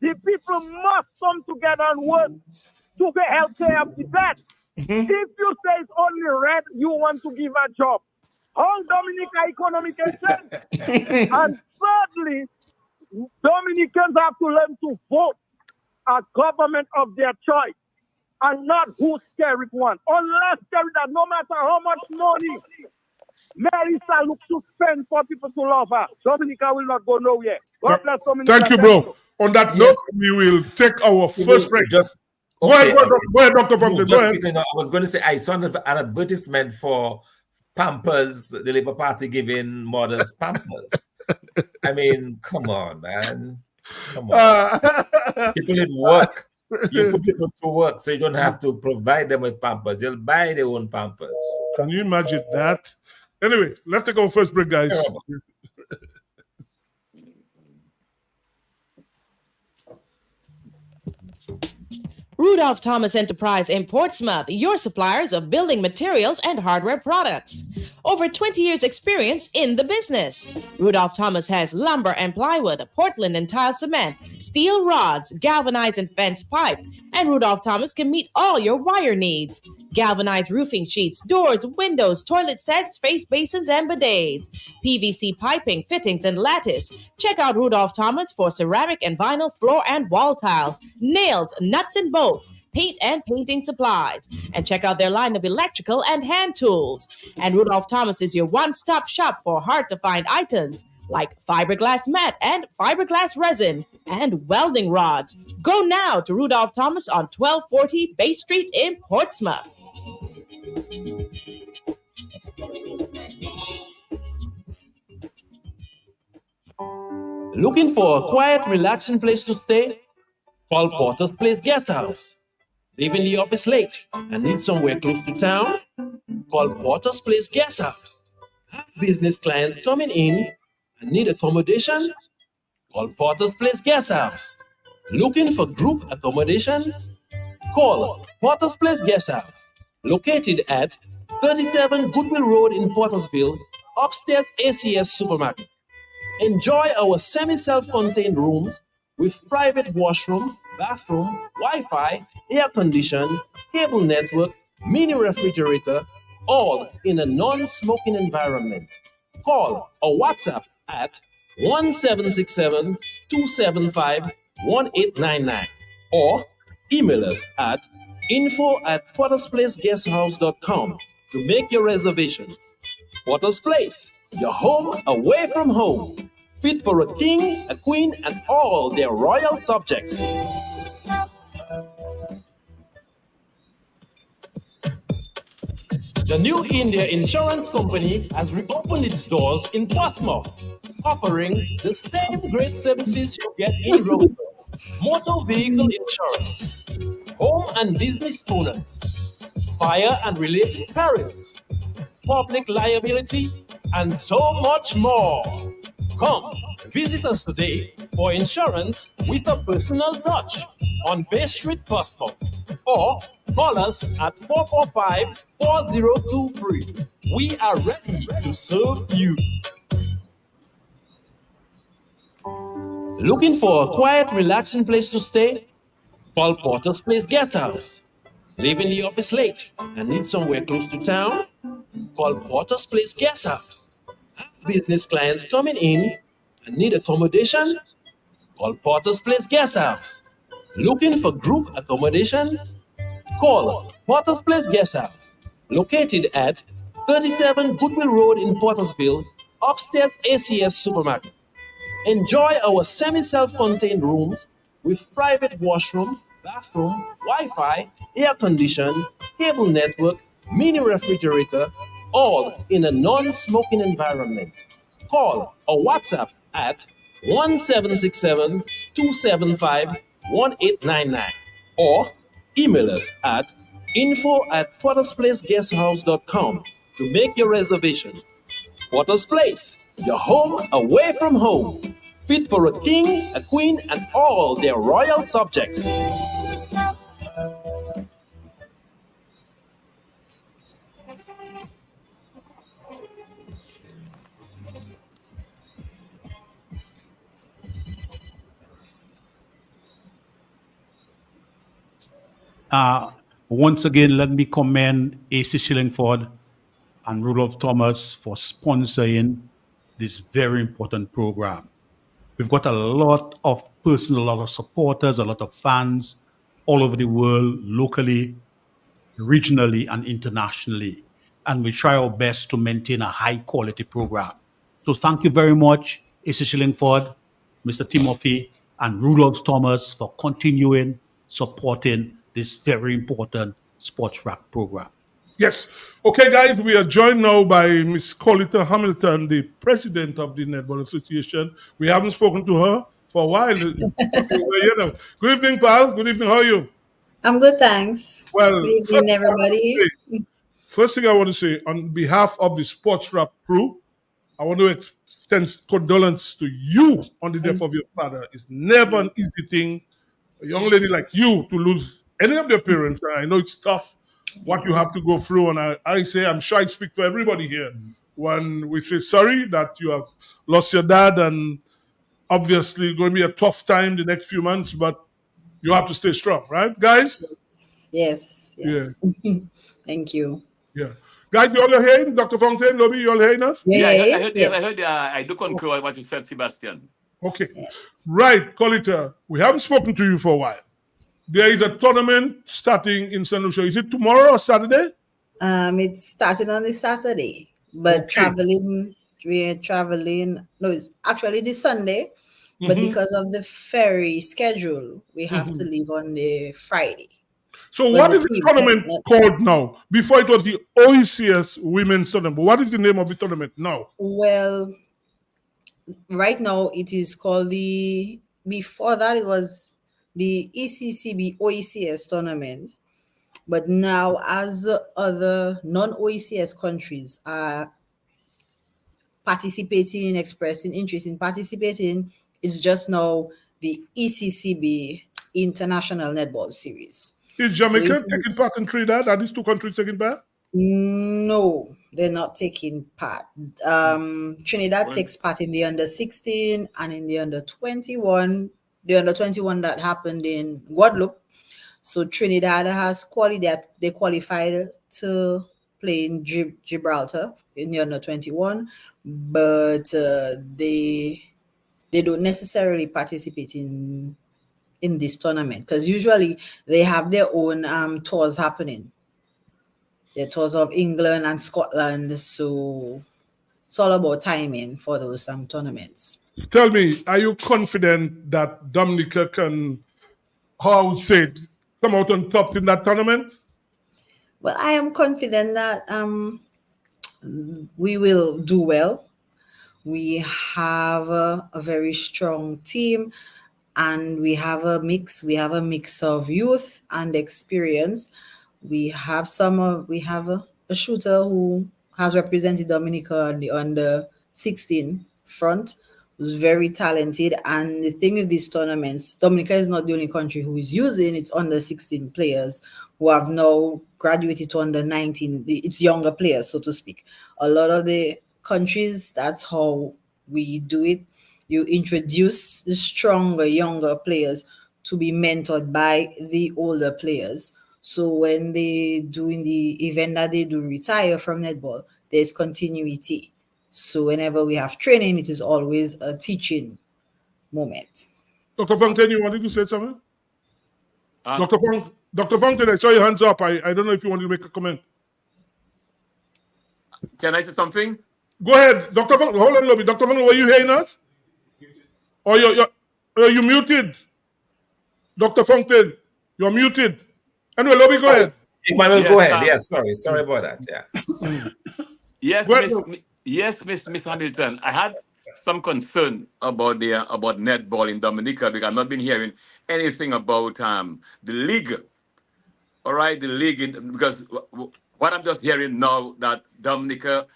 the people must come together and work to the healthcare of the best. If you say it's only red, you want to give a job. How Dominica economy can change? And thirdly, Dominicans have to learn to vote a government of their choice and not who's Kerry one. Unless Kerry that no matter how much money Melissa looks to spend for people to love her, Dominica will not go nowhere. God bless Dominica. Thank you, bro. On that note, we will take our first break. Just Go ahead, Dr. Fountain. Go ahead. I was going to say, I saw an advertisement for Pampers, the Labour Party giving mothers Pampers. I mean, come on, man. Come on. People need work. You put people to work so you don't have to provide them with Pampers. They'll buy their own Pampers. Can you imagine that? Anyway, let's take our first break, guys. Rudolph Thomas Enterprise in Portsmouth, your suppliers of building materials and hardware products. Over 20 years experience in the business. Rudolph Thomas has lumber and plywood, Portland and tile cement, steel rods, galvanized and fenced pipe, and Rudolph Thomas can meet all your wire needs. Galvanized roofing sheets, doors, windows, toilet sets, face basins, and bidets. PVC piping, fittings, and lattice. Check out Rudolph Thomas for ceramic and vinyl floor and wall tiles, nails, nuts and bolts, paint and painting supplies. And check out their line of electrical and hand tools. And Rudolph Thomas is your one-stop shop for hard-to-find items like fiberglass mat and fiberglass resin and welding rods. Go now to Rudolph Thomas on 1240 Bay Street in Portsmouth. Looking for a quiet, relaxing place to stay? Call Porter's Place Guest House. Leaving the office late and need somewhere close to town? Call Porter's Place Guest House. Have business clients coming in and need accommodation? Call Porter's Place Guest House. Looking for group accommodation? Call Porter's Place Guest House. Located at 37 Goodwill Road in Portersville, upstairs ACS Supermarket. Enjoy our semi-self-contained rooms with private washroom, bathroom, Wi-Fi, air condition, cable network, mini refrigerator, all in a non-smoking environment. Call or WhatsApp at 1767-275-1899 or email us at info@portersplaceguesthouse.com to make your reservations. Porter's Place, your home away from home. Fit for a king, a queen, and all their royal subjects. The New India Insurance Company has reopened its doors in Portsmouth, offering the same great services you get in Rome. Motor vehicle insurance, home and business owners, fire and related perils, public liability, and so much more. Come, visit us today for insurance with a personal touch on Bay Street, Portsmouth, or call us at 445-4023. We are ready to serve you. Looking for a quiet, relaxing place to stay? Call Porter's Place Guest House. Leaving the office late and need somewhere close to town? Call Porter's Place Guest House. Business clients coming in and need accommodation? Call Porter's Place Guest House. Looking for group accommodation? Call Porter's Place Guest House. Located at 37 Goodwill Road in Portersville, upstairs ACS Supermarket. Enjoy our semi-self-contained rooms with private washroom, bathroom, Wi-Fi, air condition, cable network, mini refrigerator, all in a non-smoking environment. Call or WhatsApp at 1767-275-1899 or email us at info@portersplaceguesthouse.com to make your reservations. Porter's Place, your home away from home. fit for a king, a queen, and all their royal subjects. Once again, let me commend AC Shillingford and Rudolph Thomas for sponsoring this very important program. We've got a lot of persons, a lot of supporters, a lot of fans all over the world, locally, regionally, and internationally. And we try our best to maintain a high quality program. So thank you very much, AC Shillingford, Mr. Timothy, and Rudolph Thomas for continuing supporting this very important sports wrap program. Yes. Okay, guys, we are joined now by Miss Colita Hamilton, the president of the Netball Association. We haven't spoken to her for a while. Good evening, pal. Good evening. How are you? I'm good, thanks. Well, good evening, everybody. First thing I want to say, on behalf of the Sports Wrap crew, I want to extend condolence to you on the death of your father. It's never an easy thing, a young lady like you, to lose any of your parents. I know it's tough what you have to go through, and I say, I'm sure I speak for everybody here when we say sorry that you have lost your dad, and obviously it's going to be a tough time the next few months, but you have to stay strong, right, guys? Yes. Yeah. Thank you. Yeah. Guys, you all hearing? Dr. Fontaine, Lobby, you all hearing us? Yeah, I heard. I do concur with what you said, Sebastian. Okay. Right, Colita, we haven't spoken to you for a while. There is a tournament starting in St. Lucia. Is it tomorrow or Saturday? It's starting on this Saturday, but we're traveling. No, it's actually this Sunday, but because of the ferry schedule, we have to leave on the Friday. So what is the tournament called now? Before it was the OECS Women's Tournament. What is the name of the tournament now? Well, right now it is called before that it was the ECCB OECS tournament. But now, as other non-OECS countries are participating, expressing interest in participating, it's just now the ECCB International Netball Series. Is Jamaica taking part in Trinidad? Are these two countries taking part? No, they're not taking part. Trinidad takes part in the under-16 and in the under-21. The under-21 that happened in Guadeloupe. So Trinidad has they qualified to play in Gibraltar in the under-21, but they don't necessarily participate in this tournament because usually they have their own tours happening. The tours of England and Scotland, so it's all about timing for those tournaments. Tell me, are you confident that Dominica can, how I would say it, come out on top in that tournament? Well, I am confident that we will do well. We have a very strong team, and we have a mix. We have a mix of youth and experience. We have a shooter who has represented Dominica on the under-16 front, who's very talented. And the thing with these tournaments, Dominica is not the only country who is using its under-16 players who have now graduated to under-19. It's younger players, so to speak. A lot of the countries, that's how we do it. You introduce the stronger, younger players to be mentored by the older players. So when they do in the event that they do retire from netball, there's continuity. So whenever we have training, it is always a teaching moment. Dr. Fontaine, you wanted to say something? Dr. Fontaine, I saw your hands up. I don't know if you want to make a comment. Can I say something? Go ahead. Dr. Fontaine, hold on a little bit. Dr. Fontaine, were you hearing us? Or you're muted? Dr. Fontaine, you're muted. Anyway, Lobby, go ahead. Emmanuel, go ahead. Yeah, sorry about that. Yeah. Yes, Miss Hamilton. I had some concern about netball in Dominica because I've not been hearing anything about the league. All right, the league, because what I'm just hearing now that Dominica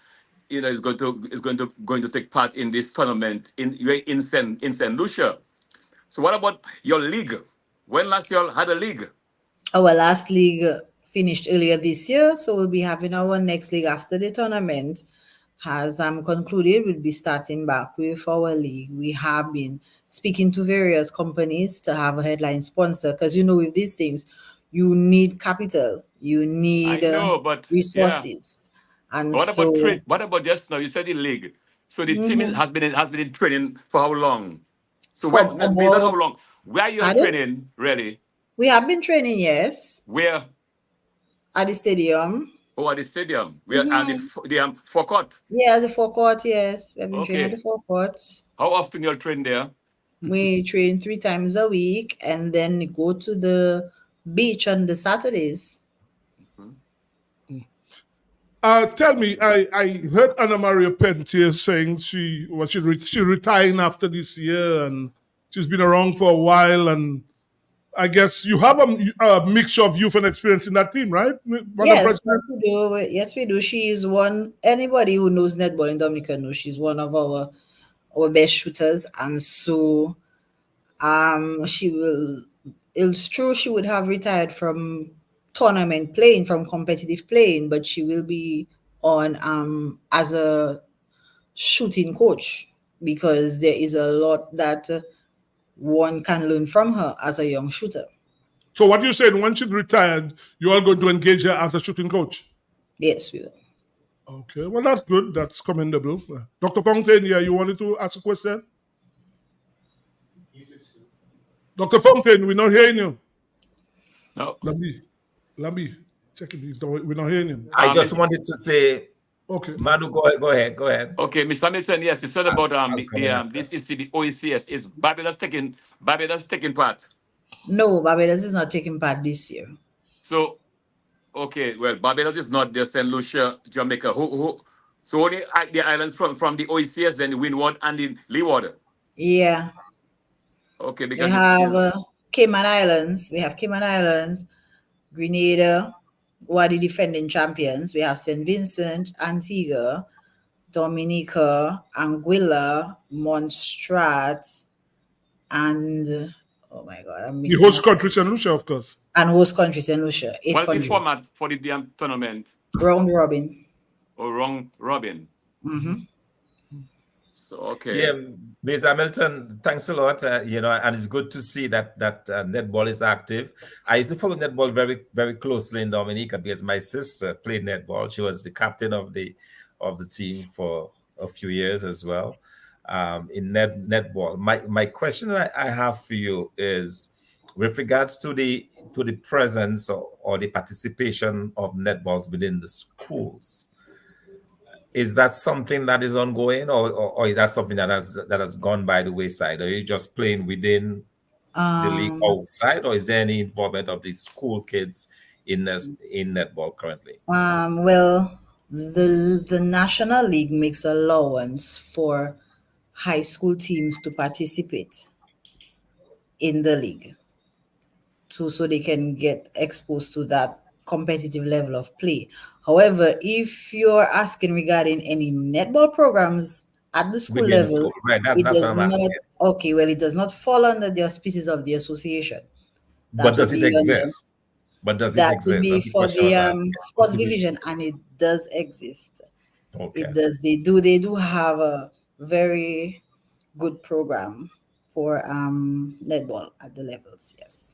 is going to take part in this tournament in Saint Lucia. So what about your league? When last you all had a league? Our last league finished earlier this year, so we'll be having our next league after the tournament has concluded. We'll be starting back with our league. We have been speaking to various companies to have a headline sponsor, because with these things, you need capital, you need resources. Yeah. And what about just now? You said the league. So the team has been in training for how long? So how long? Where are you training, really? We have been training, yes. Where? At the stadium. Oh, at the stadium. We are at the forecourt. Yeah, the forecourt, yes. We have been training at the forecourt. How often you train there? We train 3 times a week and then go to the beach on the Saturdays. Tell me, I heard Anna Maria Pentier saying she retiring after this year, and she's been around for a while, and I guess you have a mixture of youth and experience in that team, right? Yes, we do. Yes, we do. She is one. Anybody who knows netball in Dominica knows she's one of our best shooters, and so she will. It's true she would have retired from tournament playing, from competitive playing, but she will be on as a shooting coach, because there is a lot that one can learn from her as a young shooter. So what you said, when she's retired, you are going to engage her as a shooting coach? Yes, we will. Okay, well, that's good. That's commendable. Dr. Fontaine, you wanted to ask a question? Dr. Fontaine, we're not hearing you. No. Lambi, check it. We're not hearing him. I just wanted to say, okay, Madu, go ahead. Okay, Mr. Hamilton, yes, you said about this is the OECS. Is Barbados taking part? No, Barbados is not taking part this year. So, okay, well, Barbados is not there. St. Lucia, Jamaica. So only the islands from the OECS, then the Windward and the Leeward. Yeah. Okay, because we have Cayman Islands. We have Cayman Islands, Grenada, who are the defending champions. We have St. Vincent, Antigua, Dominica, Anguilla, Montserrat, and oh my God, I'm missing the host country, St. Lucia, of course. And host country, St. Lucia. What's the format for the tournament? Round robin. Oh, round robin. Mm-hmm. So, okay. Yeah, Ms. Hamilton, thanks a lot. And it's good to see that netball is active. I used to follow netball very, very closely in Dominica because my sister played netball. She was the captain of the team for a few years as well. In netball. My question I have for you is with regards to the presence or the participation of netballs within the schools. Is that something that is ongoing, or is that something that has gone by the wayside? Are you just playing within the league outside, or is there any involvement of the school kids in netball currently? Well, the National League makes allowance for high school teams to participate in the league, so they can get exposed to that competitive level of play. However, if you're asking regarding any netball programs at the school level, it does not. Okay, well, it does not fall under the auspices of the association. But does it exist? That would be for the sports division, and it does exist. Okay. It does. They do have a very good program for netball at the levels. Yes.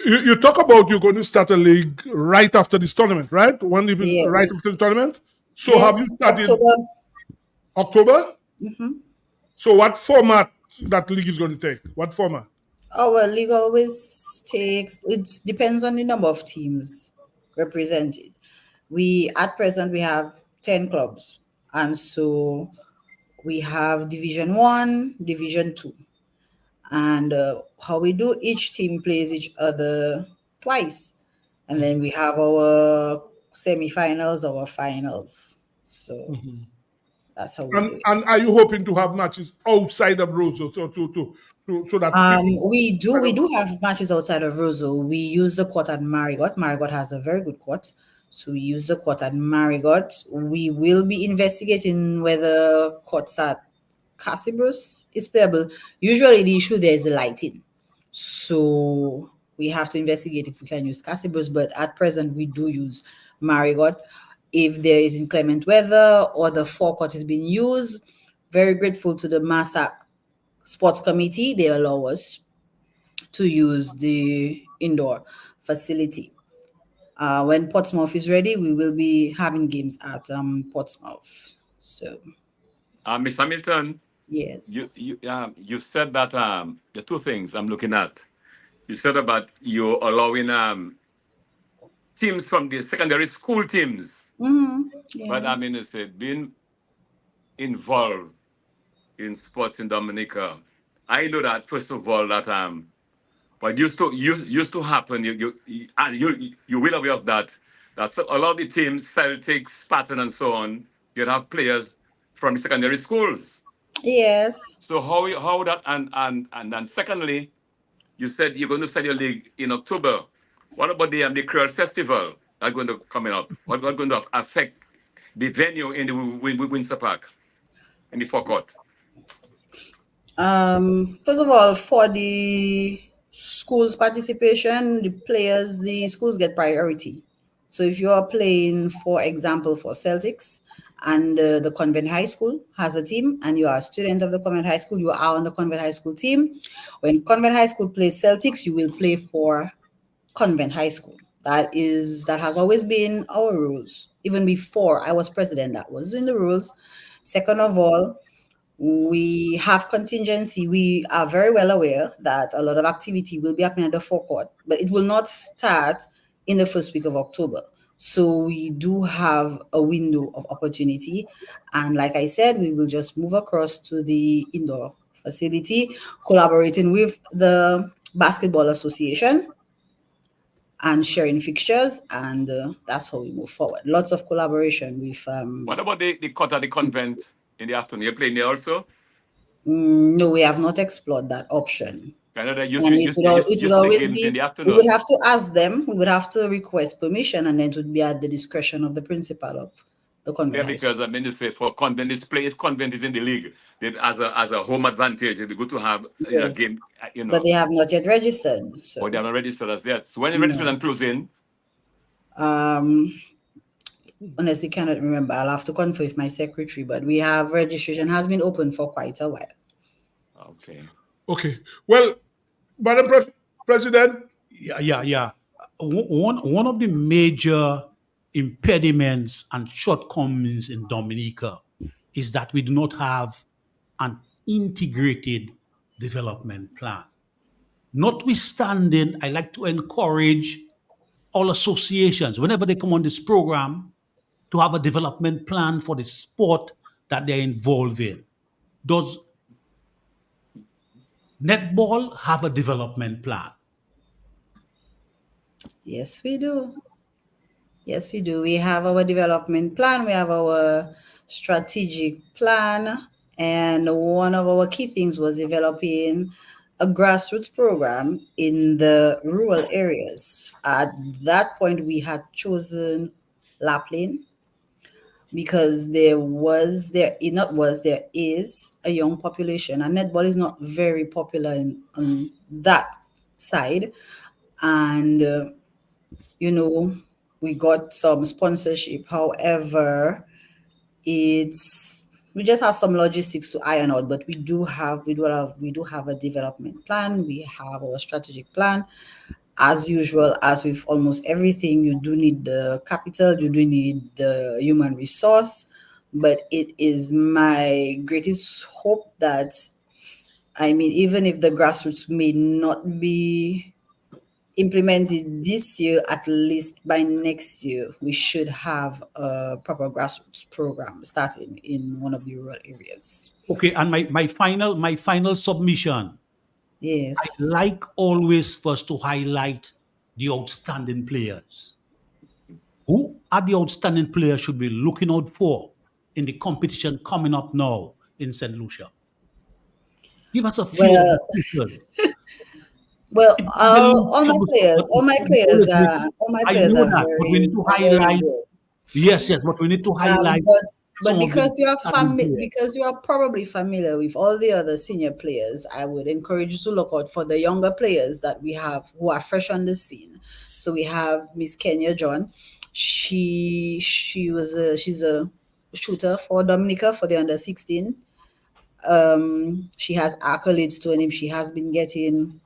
You talk about you're going to start a league right after this tournament, right? Right after the tournament. So have you started October? Mm-hmm. So what format that league is going to take? What format? Our league always takes. It depends on the number of teams represented. At present we have 10 clubs, and so we have Division 1, Division 2. And how we do, each team plays each other twice. And then we have our semifinals, our finals. So that's how we do it. And are you hoping to have matches outside of Roseau? So that we do have matches outside of Roseau. We use the court at Marigot. Marigot has a very good court. So we use the court at Marigot. We will be investigating whether courts at Cassibus is playable. Usually the issue there is the lighting. So we have to investigate if we can use Cassibus, but at present we do use Marigot. If there is inclement weather or the forecourt is being used, very grateful to the Massac Sports Committee. They allow us to use the indoor facility. When Portsmouth is ready, we will be having games at Portsmouth. So, Miss Hamilton. Yes. You said that the two things I'm looking at. You said about you allowing teams from the secondary school teams. Yes. But I mean, it's being involved in sports in Dominica. I know that first of all that what used to happen. You will aware of that. That a lot of the teams, Celtics, Spartan, and so on, you have players from the secondary schools. Yes. So how that and then secondly, you said you're going to start your league in October. What about the Creole Festival that's going to coming up? What's going to affect the venue in the Windsor Park in the forecourt? First of all, for the schools participation, the schools get priority. So if you are playing, for example, for Celtics, and the Convent High School has a team, and you are a student of the Convent High School, you are on the Convent High School team. When Convent High School plays Celtics, you will play for Convent High School. That has always been our rules. Even before I was president, that was in the rules. Second of all, we have contingency. We are very well aware that a lot of activity will be happening at the forecourt, but it will not start in the first week of October. So we do have a window of opportunity. And like I said, we will just move across to the indoor facility, collaborating with the Basketball Association and sharing fixtures. And that's how we move forward. Lots of collaboration with... What about the court at the convent in the afternoon? You're playing there also? No, we have not explored that option. I know that it would always be, we would have to ask them, we would have to request permission, and then it would be at the discretion of the principal of the convent. Yeah, because I mean, to say for convent, if convent is in the league, then as a home advantage, it'd be good to have a game, But they have not yet registered. So. Or they have not registered as yet. So when they register and close in? Honestly, cannot remember. I'll have to confer with my secretary, but we have registration has been open for quite a while. Okay. Well, Madam President. Yeah. One of the major impediments and shortcomings in Dominica is that we do not have an integrated development plan. Notwithstanding, I like to encourage all associations, whenever they come on this program, to have a development plan for the sport that they're involved in. Does netball have a development plan? Yes, we do. Yes, we do. We have our development plan. We have our strategic plan. And one of our key things was developing a grassroots program in the rural areas. At that point, we had chosen Laplane because there is a young population, and netball is not very popular on that side. And, we got some sponsorship. However, we just have some logistics to iron out, but we do have a development plan. We have our strategic plan. As usual, as with almost everything, you do need the capital, you do need the human resource, but it is my greatest hope that, even if the grassroots may not be implemented this year, at least by next year, we should have a proper grassroots program starting in one of the rural areas. Okay, and my final submission. Yes. I like always first to highlight the outstanding players. Who are the outstanding players should be looking out for in the competition coming up now in St. Lucia? Give us a few. Well, Individually, all my players are I know that, but we very, need to are very highlight. good. Yes, yes, but we need to highlight But some of the because you are standing players. because you are probably familiar with all the other senior players, I would encourage you to look out for the younger players that we have who are fresh on the scene. So we have Miss Kenya John. She's a shooter for Dominica for the under 16. She has accolades to her name. She has been getting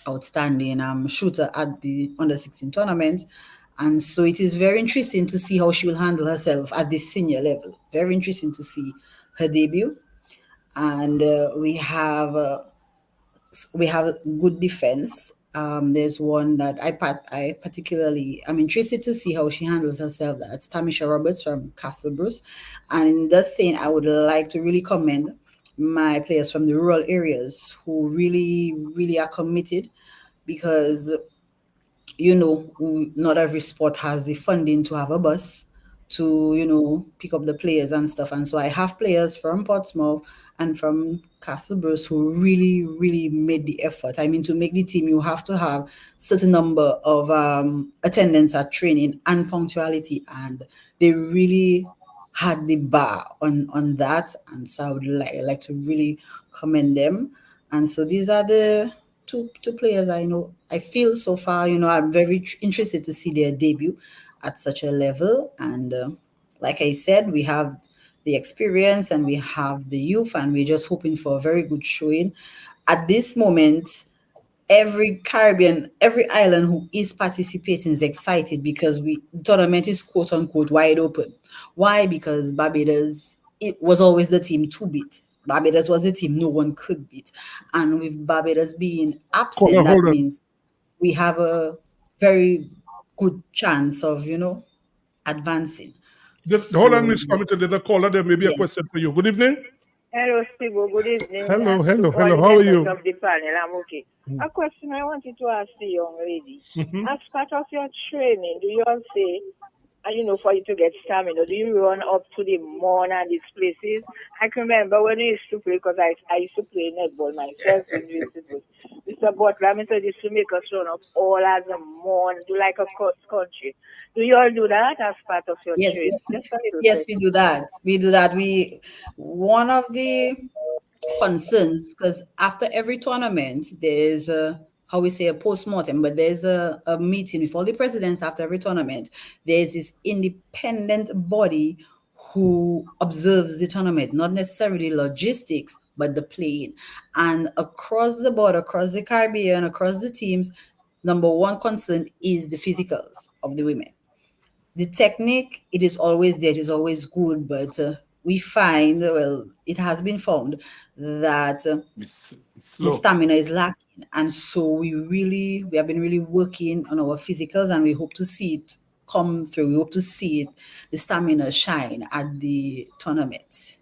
outstanding shooter at the under 16 tournament. And so it is very interesting to see how she will handle herself at this senior level. Very interesting to see her debut. And we have good defense. There's one that I particularly am interested to see how she handles herself. That's Tamisha Roberts from Castle Bruce. And in that saying, I would like to really commend my players from the rural areas who really, really are committed, because not every sport has the funding to have a bus to pick up the players and stuff. And so I have players from Portsmouth and from Castle Bruce who really, really made the effort. I mean, to make the team, you have to have certain number of attendance at training and punctuality, and they really had the bar on that. And so I would like to really commend them. And so these are the two players I feel so far. I'm very interested to see their debut at such a level. And like I said, we have the experience and we have the youth, and we're just hoping for a very good showing. At this moment, every island who is participating is excited because the tournament is quote unquote wide open. Why? Because Barbados, it was always the team to beat. Barbados was a team no one could beat. And with Barbados being absent, Hold that on. means we have a very good chance of, advancing. Hold on, Miss Committee. There's a caller. There may be a question for you. Good evening. Hello, Steve. Good evening. Hello. To all the How are you? members of the panel, I'm okay. A question I wanted to ask the young lady. As part of your training, do you all say, for you to get stamina, do you run up to the moon and these places? I can remember when we used to play, because I used to play netball myself when we used to play. Mr. Butler, Mr. used to make us run up all as a moon, do like a cross country. Do you all do that as part of your Yes, training? Just a little yes, bit. we do that. We do that. One of the concerns, because after every tournament, there's a post-mortem, but there's a meeting with all the presidents after every tournament. There's this independent body who observes the tournament, not necessarily logistics, but the playing. And across the board, across the Caribbean, across the teams, number one concern is the physicals of the women. The technique, it is always there, it is always good, but we find, it has been found that the stamina is lacking. And so we have been really working on our physicals, and we hope to see it come through. We hope to see the stamina shine at the tournament.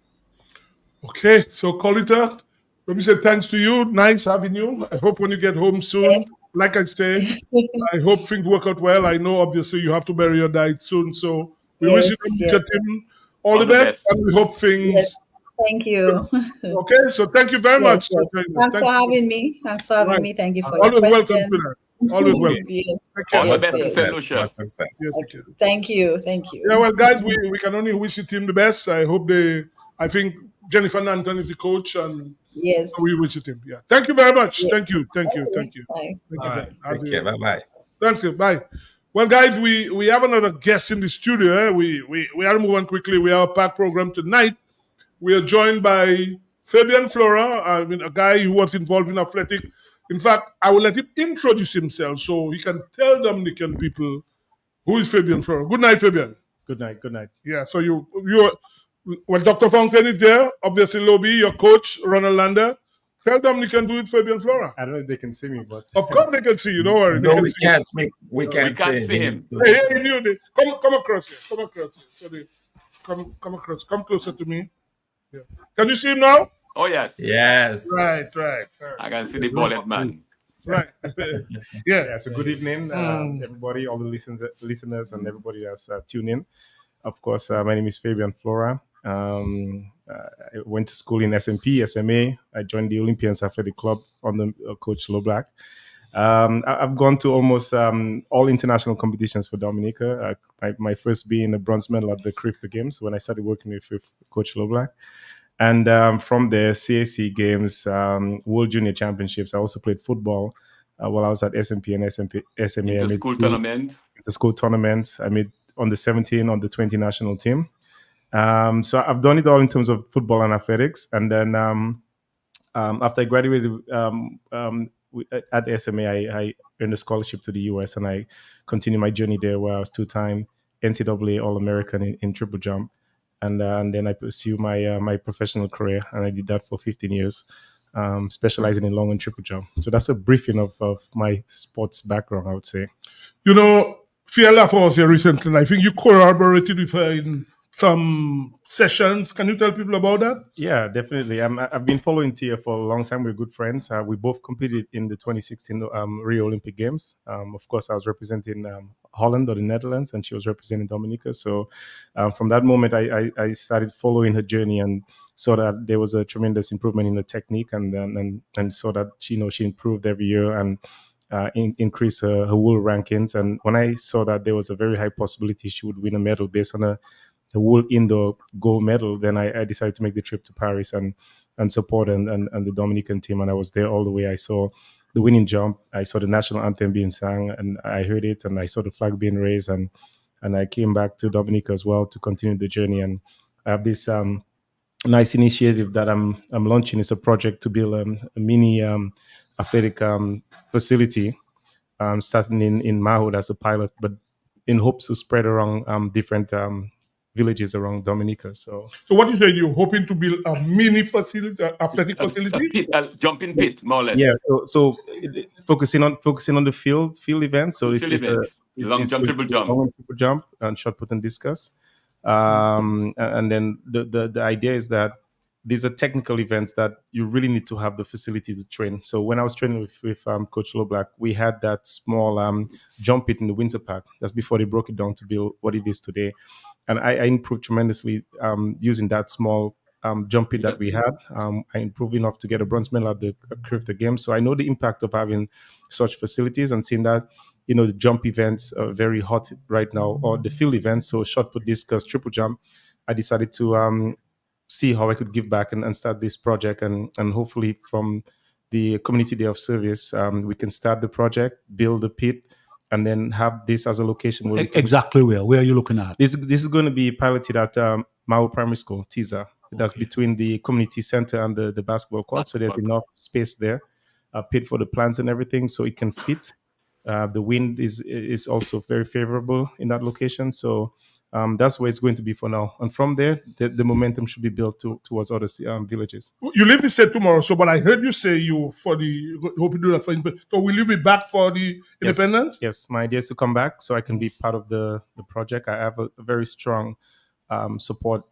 Okay, so Colita, let me say thanks to you. Nice having you. I hope when you get home soon, like I say, I hope things work out well. I know obviously you have to bury your dad soon, so we wish you team all the best, and we hope things. Yes. Thank you. Okay, so thank you very much. Thanks for having me. Thanks for having me. Thank you for your Always question. welcome to that. Always welcome. Yes. All the best in St. Lucia. Yes. Thank you. Yeah, well, guys, we can only wish the team the best. I think Jennifer Nanton is the coach, and yes, we wish the team. Yeah. Thank you very much. Thank you. Bye. Take care. Bye-bye. Thank you. Bye. Well, guys, we have another guest in the studio. We have to move on quickly. We have a packed program tonight. We are joined by Fabian Flora, a guy who was involved in athletic. In fact, I will let him introduce himself so he can tell Dominican people who is Fabian Flora. Good night, Fabian. Good night. Yeah, so well, Dr. Fountain is there, obviously Lobby, your coach, Ronald Lander. Tell them you can do it, Fabian Flora. I don't know if they can see me, but of course they can see you. Don't worry. No, we can't. We can't see him. Hey, come across here. Come across here. So come across. Come closer to me. Yeah. Can you see him now? Oh yes. Yes. Right. I can see the bullet man. Right. Yeah. So good evening, everybody, all the listeners, and everybody that's tuned in. Of course, my name is Fabian Flora. I went to school in SMP, SMA. I joined the Olympians Athletic Club under Coach Loblack. I've gone to almost all international competitions for Dominica. My first being a bronze medal at the CRIFTA Games when I started working with Coach Loblak. And from the CAC Games, World Junior Championships, I also played football while I was at SMP and SMA. In the school tournament. The school tournaments. I made on the 17, on the 20 national team. So I've done it all in terms of football and athletics. And then after I graduated at SMA, I earned a scholarship to the US, and I continued my journey there, where I was two-time NCAA All-American in triple jump. And then I pursued my professional career, and I did that for 15 years, specializing in long and triple jump. So that's a briefing of my sports background, I would say. You know, Fiala was here recently, and I think you collaborated with her in some sessions. Can you tell people about that? Yeah, definitely. I've been following Tia for a long time. We're good friends. We both competed in the 2016 Rio Olympic Games. Of course, I was representing Holland or the Netherlands, and she was representing Dominica. So from that moment, I started following her journey and saw that there was a tremendous improvement in the technique, and saw that she improved every year and increased her world rankings. And when I saw that there was a very high possibility she would win a medal based on a world indoor gold medal, then I decided to make the trip to Paris and support and the Dominican team. And I was there all the way. I saw the winning jump. I saw the national anthem being sung, and I heard it, and I saw the flag being raised, and I came back to Dominica as well to continue the journey. And I have this nice initiative that I'm launching. It's a project to build a mini athletic facility, starting in Maho as a pilot, but in hopes to spread around different villages around Dominica. So what you said, you're hoping to build a mini facility, athletic facility? A jumping pit, more or less. Yeah, so focusing on the field events. So it's long jump, triple jump, and shot put and discus. And then the idea is that these are technical events that you really need to have the facility to train. So when I was training with Coach Loblak, we had that small jump pit in the Windsor Park. That's before they broke it down to build what it is today. And I improved tremendously using that small jump pit that we had. I improved enough to get a bronze medal at the CRIFTA Games. So I know the impact of having such facilities, and seeing that, the jump events are very hot right now, or the field events. So shot put, discus, triple jump. I decided to see how I could give back and start this project. And hopefully from the Community Day of Service, we can start the project, build the pit, and then have this as a location where exactly where are you looking at? This is going to be piloted at Mao Primary School, Tiza. That's between the community center and the basketball court. So there's enough space there, pit for the plants and everything, so it can fit. The wind is also very favorable in that location. So that's where it's going to be for now. And from there, the momentum should be built towards other villages. You leave the state tomorrow, so but I heard you say you hope you do that for independence. So will you be back for the independence? Yes, my idea is to come back so I can be part of the project. I have a very strong support,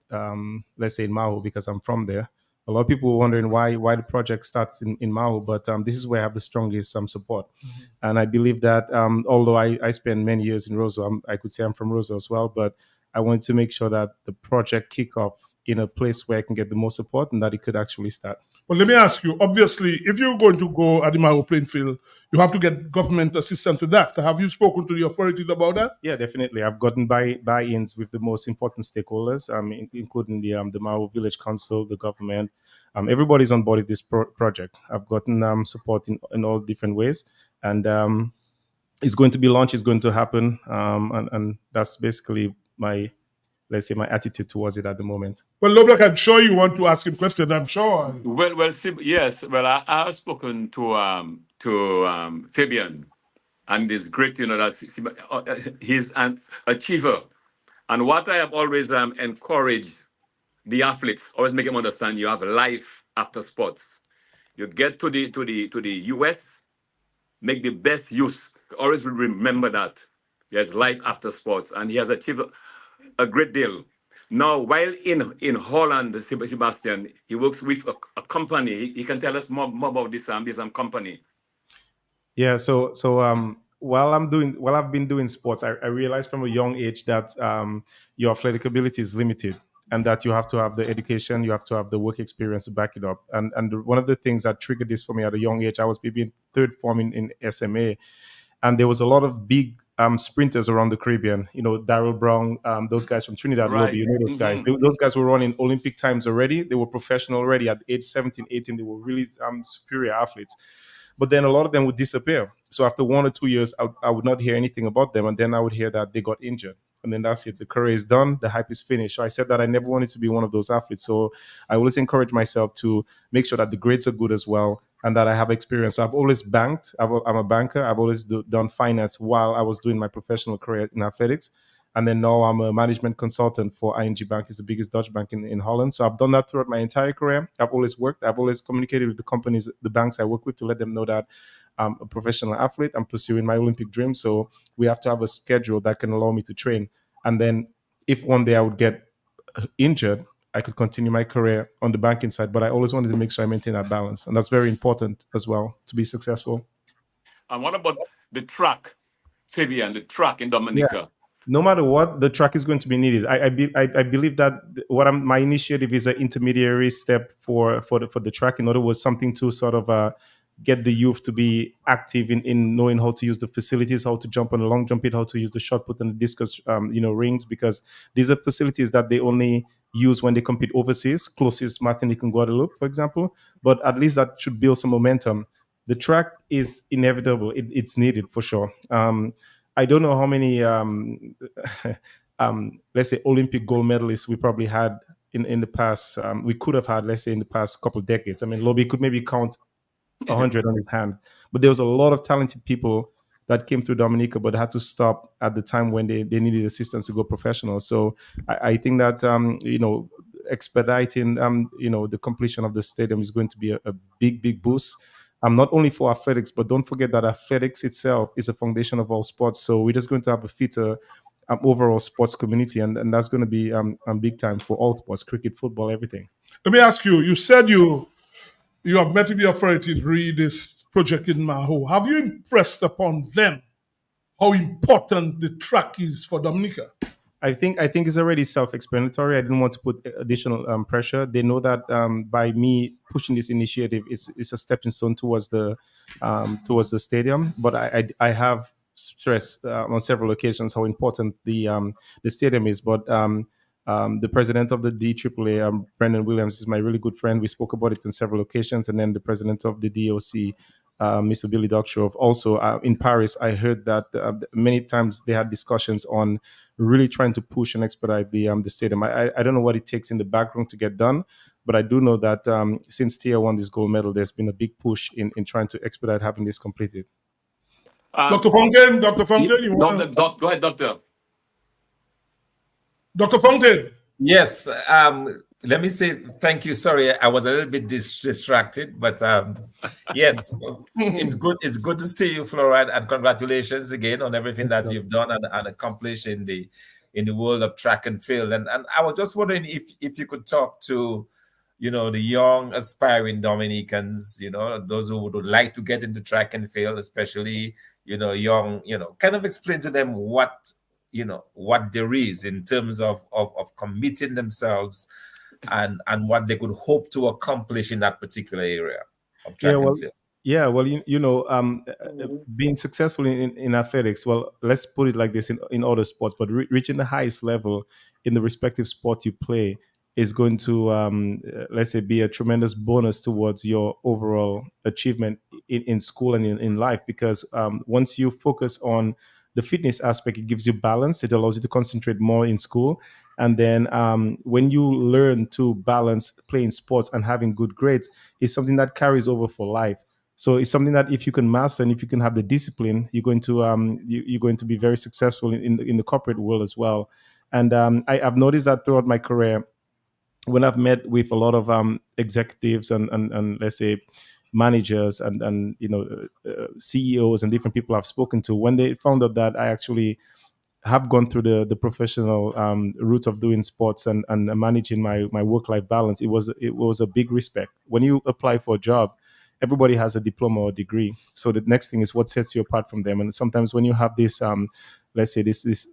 let's say in Maho, because I'm from there. A lot of people were wondering why the project starts in Maho, but this is where I have the strongest support. Mm-hmm. And I believe that although I spent many years in Roseau, I could say I'm from Roseau as well, but I wanted to make sure that the project kick off in a place where I can get the most support and that it could actually start. Well, let me ask you, obviously, if you're going to go at the Maho playing field, you have to get government assistance with that. Have you spoken to the authorities about that? Yeah, definitely. I've gotten buy-ins with the most important stakeholders, including the Maho Village Council, the government. Everybody's on board with this project. I've gotten support in all different ways. And it's going to be launched, it's going to happen. And that's basically my attitude towards it at the moment. Well, Loblak, I'm sure you want to ask him questions. I'm sure. Well, yes. Well, I have spoken to Fabian, and it's great, that he's an achiever. And what I have always encouraged the athletes, always make them understand you have life after sports. You get to the US, make the best use. Always remember that there's life after sports, and he has achieved a great deal. Now, while in Holland, Sebastian, he works with a company. He can tell us more about this company. Yeah. So while I've been doing sports, I realized from a young age that your athletic ability is limited. and that you have to have the education, you have to have the work experience to back it up. And one of the things that triggered this for me at a young age, I was maybe in third form in SMA, and there was a lot of big sprinters around the Caribbean. You know, Daryl Brown, those guys from Trinidad Right. Lobby, you know those guys. Mhm. Those guys were running Olympic times already. They were professional already at age 17, 18. They were really superior athletes. But then a lot of them would disappear. So after 1 or 2 years, I would not hear anything about them. And then I would hear that they got injured. And then that's it. The career is done. The hype is finished. So I said that I never wanted to be one of those athletes. So I always encourage myself to make sure that the grades are good as well and that I have experience. So I've always banked. I'm a banker. I've always done finance while I was doing my professional career in athletics. And then now I'm a management consultant for ING Bank. It's the biggest Dutch bank in Holland. So I've done that throughout my entire career. I've always worked. I've always communicated with the companies, the banks I work with, to let them know that I'm a professional athlete. I'm pursuing my Olympic dream. So we have to have a schedule that can allow me to train. And then if one day I would get injured, I could continue my career on the banking side. But I always wanted to make sure I maintain that balance. And that's very important as well to be successful. And what about the track, Fabian, the track in Dominica? No matter what, the track is going to be needed. I believe that my initiative is an intermediary step for the track. In other words, something to sort of get the youth to be active in knowing how to use the facilities, how to jump on the long jump pit, how to use the shot put and the discus, rings, because these are facilities that they only use when they compete overseas, closest Martinique and Guadeloupe, for example. But at least that should build some momentum. The track is inevitable. It's needed for sure. I don't know how many, let's say, Olympic gold medalists we probably had in the past. We could have had, let's say, in the past couple of decades. I mean, Lobby could maybe count 100 on his hand. But there was a lot of talented people that came through Dominica, but had to stop at the time when they needed assistance to go professional. So I think that, expediting, the completion of the stadium is going to be a big, big boost. Not only for athletics, but don't forget that athletics itself is a foundation of all sports. So we're just going to have a fitter overall sports community, and that's going to be big time for all sports, cricket, football, everything. Let me ask you, you said you have met with the authorities re this project in Maho. Have you impressed upon them how important the track is for Dominica? I think it's already self-explanatory. I didn't want to put additional pressure. They know that by me pushing this initiative, it's a stepping stone towards the stadium. But I have stressed on several occasions how important the stadium is. But the president of the DAAA, Brendan Williams, is my really good friend. We spoke about it on several occasions. And then the president of the DOC, Mr. Billy Dockshove. Also in Paris, I heard that many times they had discussions on really trying to push and expedite the stadium. I don't know what it takes in the background to get done, but I do know that since Tia won this gold medal, there's been a big push in trying to expedite having this completed. Dr. Fontaine, you want to... Go ahead, Doctor. Dr. Fontaine. Yes. Let me say thank you. Sorry, I was a little bit distracted, but yes, it's good. It's good to see you, Flora, and congratulations again on everything that you've done and accomplished in the world of track and field. And I was just wondering if you could talk to, the young aspiring Dominicans, those who would like to get into track and field, especially, young, kind of explain to them what there is in terms of committing themselves and what they could hope to accomplish in that particular area of track and field. Yeah, well, being successful in athletics, well, let's put it like this in other sports, but reaching the highest level in the respective sport you play is going to, let's say, be a tremendous bonus towards your overall achievement in school and in life, because once you focus on the fitness aspect, it gives you balance. It allows you to concentrate more in school. And then when you learn to balance playing sports and having good grades, it's something that carries over for life. So it's something that if you can master and if you can have the discipline, you're going to be very successful in the corporate world as well. And I've noticed that throughout my career, when I've met with a lot of executives and let's say managers and CEOs and different people I've spoken to, when they found out that I actually have gone through the professional route of doing sports and managing my work-life balance, it was a big respect. When you apply for a job, everybody has a diploma or degree. So the next thing is what sets you apart from them. And sometimes when you have this, let's say this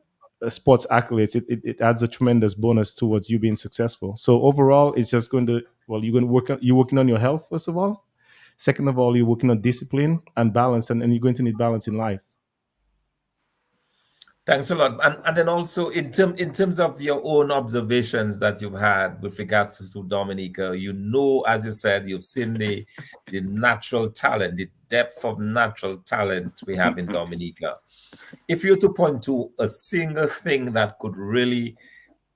sports accolades, it adds a tremendous bonus towards you being successful. So overall, it's just going to, well, you're working on your health, first of all. Second of all, you're working on discipline and balance, and you're going to need balance in life. Thanks a lot. And then also in terms of your own observations that you've had with regards to Dominica, as you said, you've seen the natural talent, the depth of natural talent we have in Dominica. If you were to point to a single thing that could really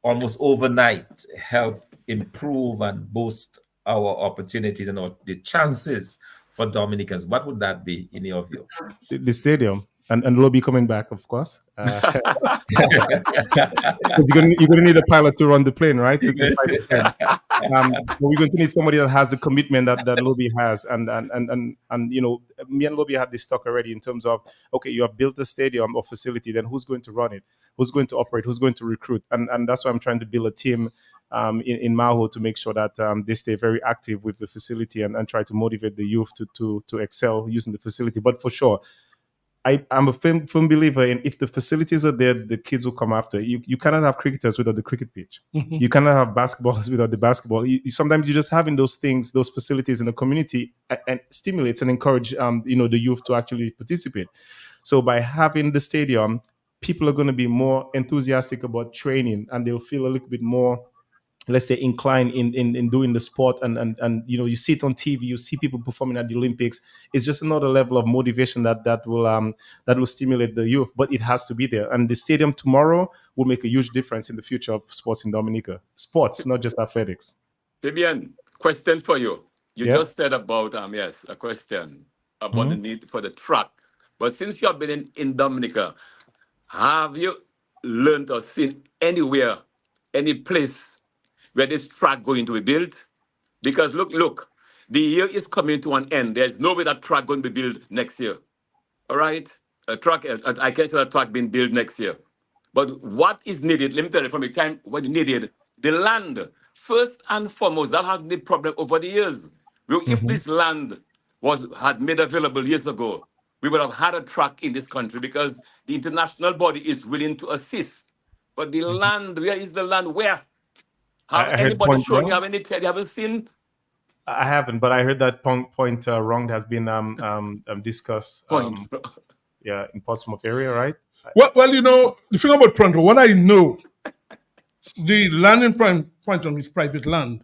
almost overnight help improve and boost our opportunities and the chances for Dominicans, what would that be in your view? The stadium. And Lobby coming back, of course. Because you're going to need a pilot to run the plane, right? We're going to need somebody that has the commitment that Lobby has. And me and Lobby had this talk already in terms of, okay, you have built a stadium or facility, then who's going to run it? Who's going to operate? Who's going to recruit? And that's why I'm trying to build a team in Maho to make sure that they stay very active with the facility and try to motivate the youth to excel using the facility. But for sure, I'm a firm believer in, if the facilities are there, the kids will come after. You cannot have cricketers without the cricket pitch. Mhm. You cannot have basketballers without the basketball. Sometimes you just having those things, those facilities in the community, and stimulates and encourage the youth to actually participate. So by having the stadium, people are going to be more enthusiastic about training, and they'll feel a little bit more, let's say, inclined in doing the sport, and you see it on TV, you see people performing at the Olympics. It's just another level of motivation that will stimulate the youth, but it has to be there. And the stadium tomorrow will make a huge difference in the future of sports in Dominica. Sports, not just athletics. Fabian, question for you. You Yeah. just said about a question about the need for the track. But since you have been in Dominica, have you learned or seen anywhere, any place where this track going to be built? Because look, the year is coming to an end. There's no way that track going to be built next year. All right? I can see a track being built next year. But what is needed, let me tell you from the time what is needed, the land. First and foremost, that has been the problem over the years. If this land had made available years ago, we would have had a track in this country because the international body is willing to assist. But the land, where is the land? Where? Have I heard anybody point shown you? wrong. You haven't seen? I haven't, but I heard that point wrong has been discussed. In Portsmouth area, right? Well, the thing about Toronto, what I know, the land in Pointon is private land.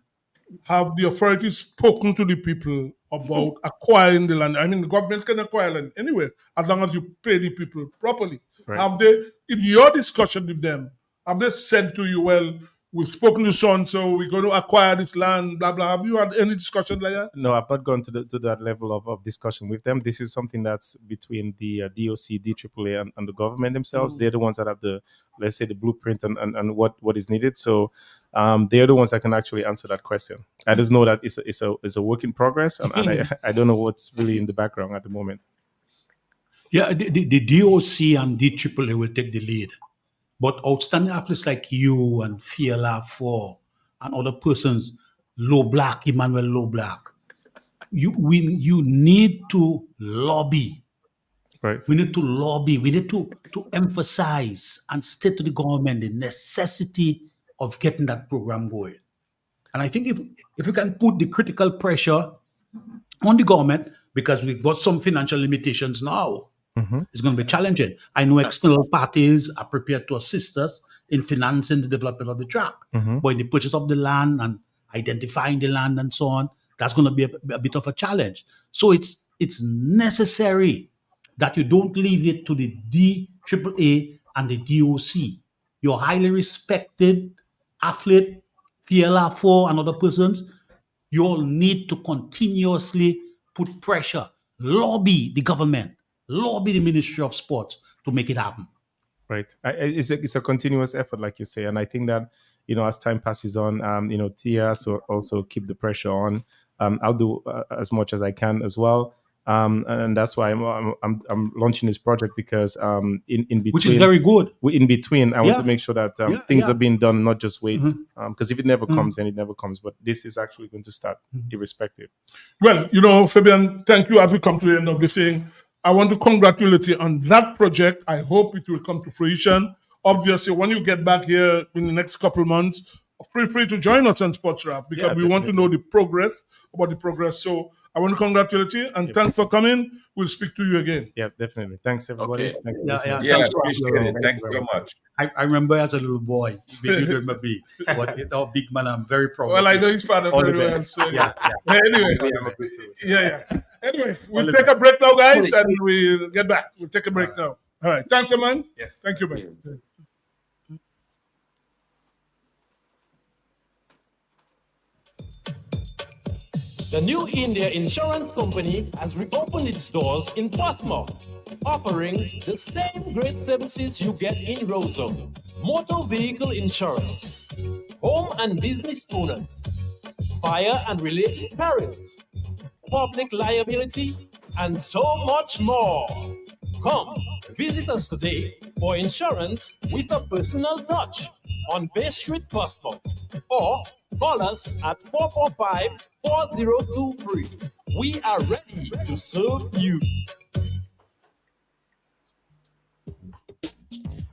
Have the authorities spoken to the people about acquiring the land? I mean, the government can acquire land anywhere as long as you pay the people properly. Right. Have they, in your discussion with them, have they said to you, well, we've spoken to so we're going to acquire this land, blah, blah. Have you had any discussion like that? No, I've not gone to that level of discussion with them. This is something that's between the DOC, DAAA, and the government themselves. They're the ones that have the, let's say, the blueprint and what is needed. So they're the ones that can actually answer that question. I just know that it's a work in progress, and I don't know what's really in the background at the moment. Yeah, the DOC and DAAA will take the lead. But outstanding athletes like you and Fiala Four and other persons, Emmanuel Low Black, you need to lobby. Right. We need to lobby. We need to emphasize and state to the government the necessity of getting that program going. And I think if we can put the critical pressure on the government, because we've got some financial limitations now, it's going to be challenging. I know external parties are prepared to assist us in financing the development of the track, but in the purchase of the land and identifying the land and so on, that's going to be a bit of a challenge. So it's necessary that you don't leave it to the DAAA and the DOC. Your highly respected athlete, Fiala Four and other persons, you all need to continuously put pressure, lobby the government, lobby the Ministry of Sports to make it happen. Right. It's a continuous effort, like you say. And I think that, as time passes on, Tia also keep the pressure on. I'll do as much as I can as well. And that's why I'm launching this project, because in between, which is very good. In between, I want to make sure that things are being done, not just wait. Because if it never comes, then it never comes. But this is actually going to start irrespective. Well, Fabian, thank you. As we come to the end of the thing, I want to congratulate you on that project. I hope it will come to fruition. obviously, when you get back here in the next couple of months, feel free to join us on Sports Wrap because we want to know the progress, about the progress. So I want to congratulate you and thanks for coming. We'll speak to you again. Yeah, definitely. Thanks, everybody. Okay. Thanks for Yeah, listening. yeah, thanks, appreciate it. Rob. Thanks so much. I remember as a little boy, you remember me, but our big man, I'm very proud. Well, of I you. know his father All the very well. best. So Yeah, Anyway, Anyway, we'll take a break now, guys, and we'll get back. We'll take a break now. All right. Thanks, man. Yes. Thank you, man. The New India Insurance Company has reopened its doors in Portsmouth, offering the same great services you get in Roseau. Motor vehicle insurance, home and business owners, fire and related perils, public liability, and so much more. Come, visit us today for insurance with a personal touch on Bay Street, Portsmouth, or call us at 445-4023. We are ready to serve you.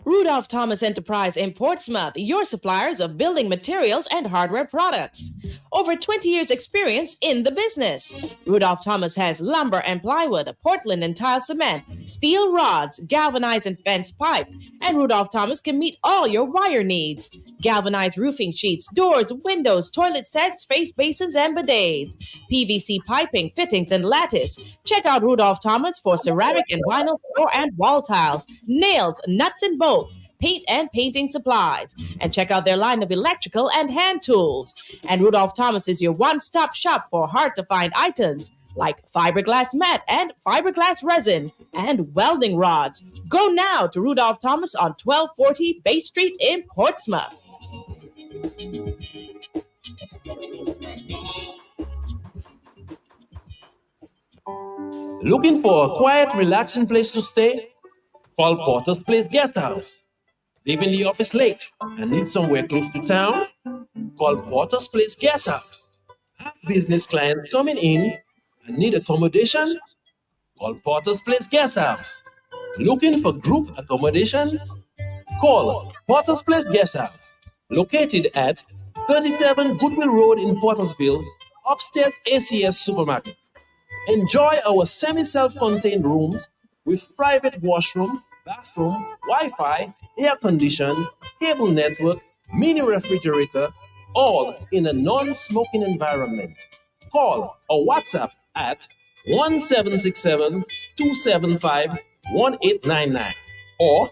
Rudolph Thomas Enterprise in Portsmouth, your suppliers of building materials and hardware products. Over 20 years experience in the business. Rudolph Thomas has lumber and plywood, Portland and tile cement, steel rods, galvanized and fenced pipe, and Rudolph Thomas can meet all your wire needs. Galvanized roofing sheets, doors, windows, toilet sets, face basins, and bidets. PVC piping, fittings, and lattice. Check out Rudolph Thomas for ceramic and vinyl floor and wall tiles, nails, nuts and bolts, paint and painting supplies. And check out their line of electrical and hand tools. And Rudolph Thomas is your one-stop shop for hard-to-find items like fiberglass mat and fiberglass resin and welding rods. Go now to Rudolph Thomas on 1240 Bay Street in Portsmouth. Looking for a quiet, relaxing place to stay? Call Porter's Place Guest House. Leaving the office late and need somewhere close to town? Call Porter's Place Guest House. Have business clients coming in and need accommodation? Call Porter's Place Guest House. Looking for group accommodation? Call Porter's Place Guest House. Located at 37 Goodwill Road in Portersville, upstairs ACS Supermarket. Enjoy our semi-self-contained rooms with private washroom, bathroom, Wi-Fi, air condition, cable network, mini refrigerator, all in a non-smoking environment. Call or WhatsApp at 1767-275-1899 or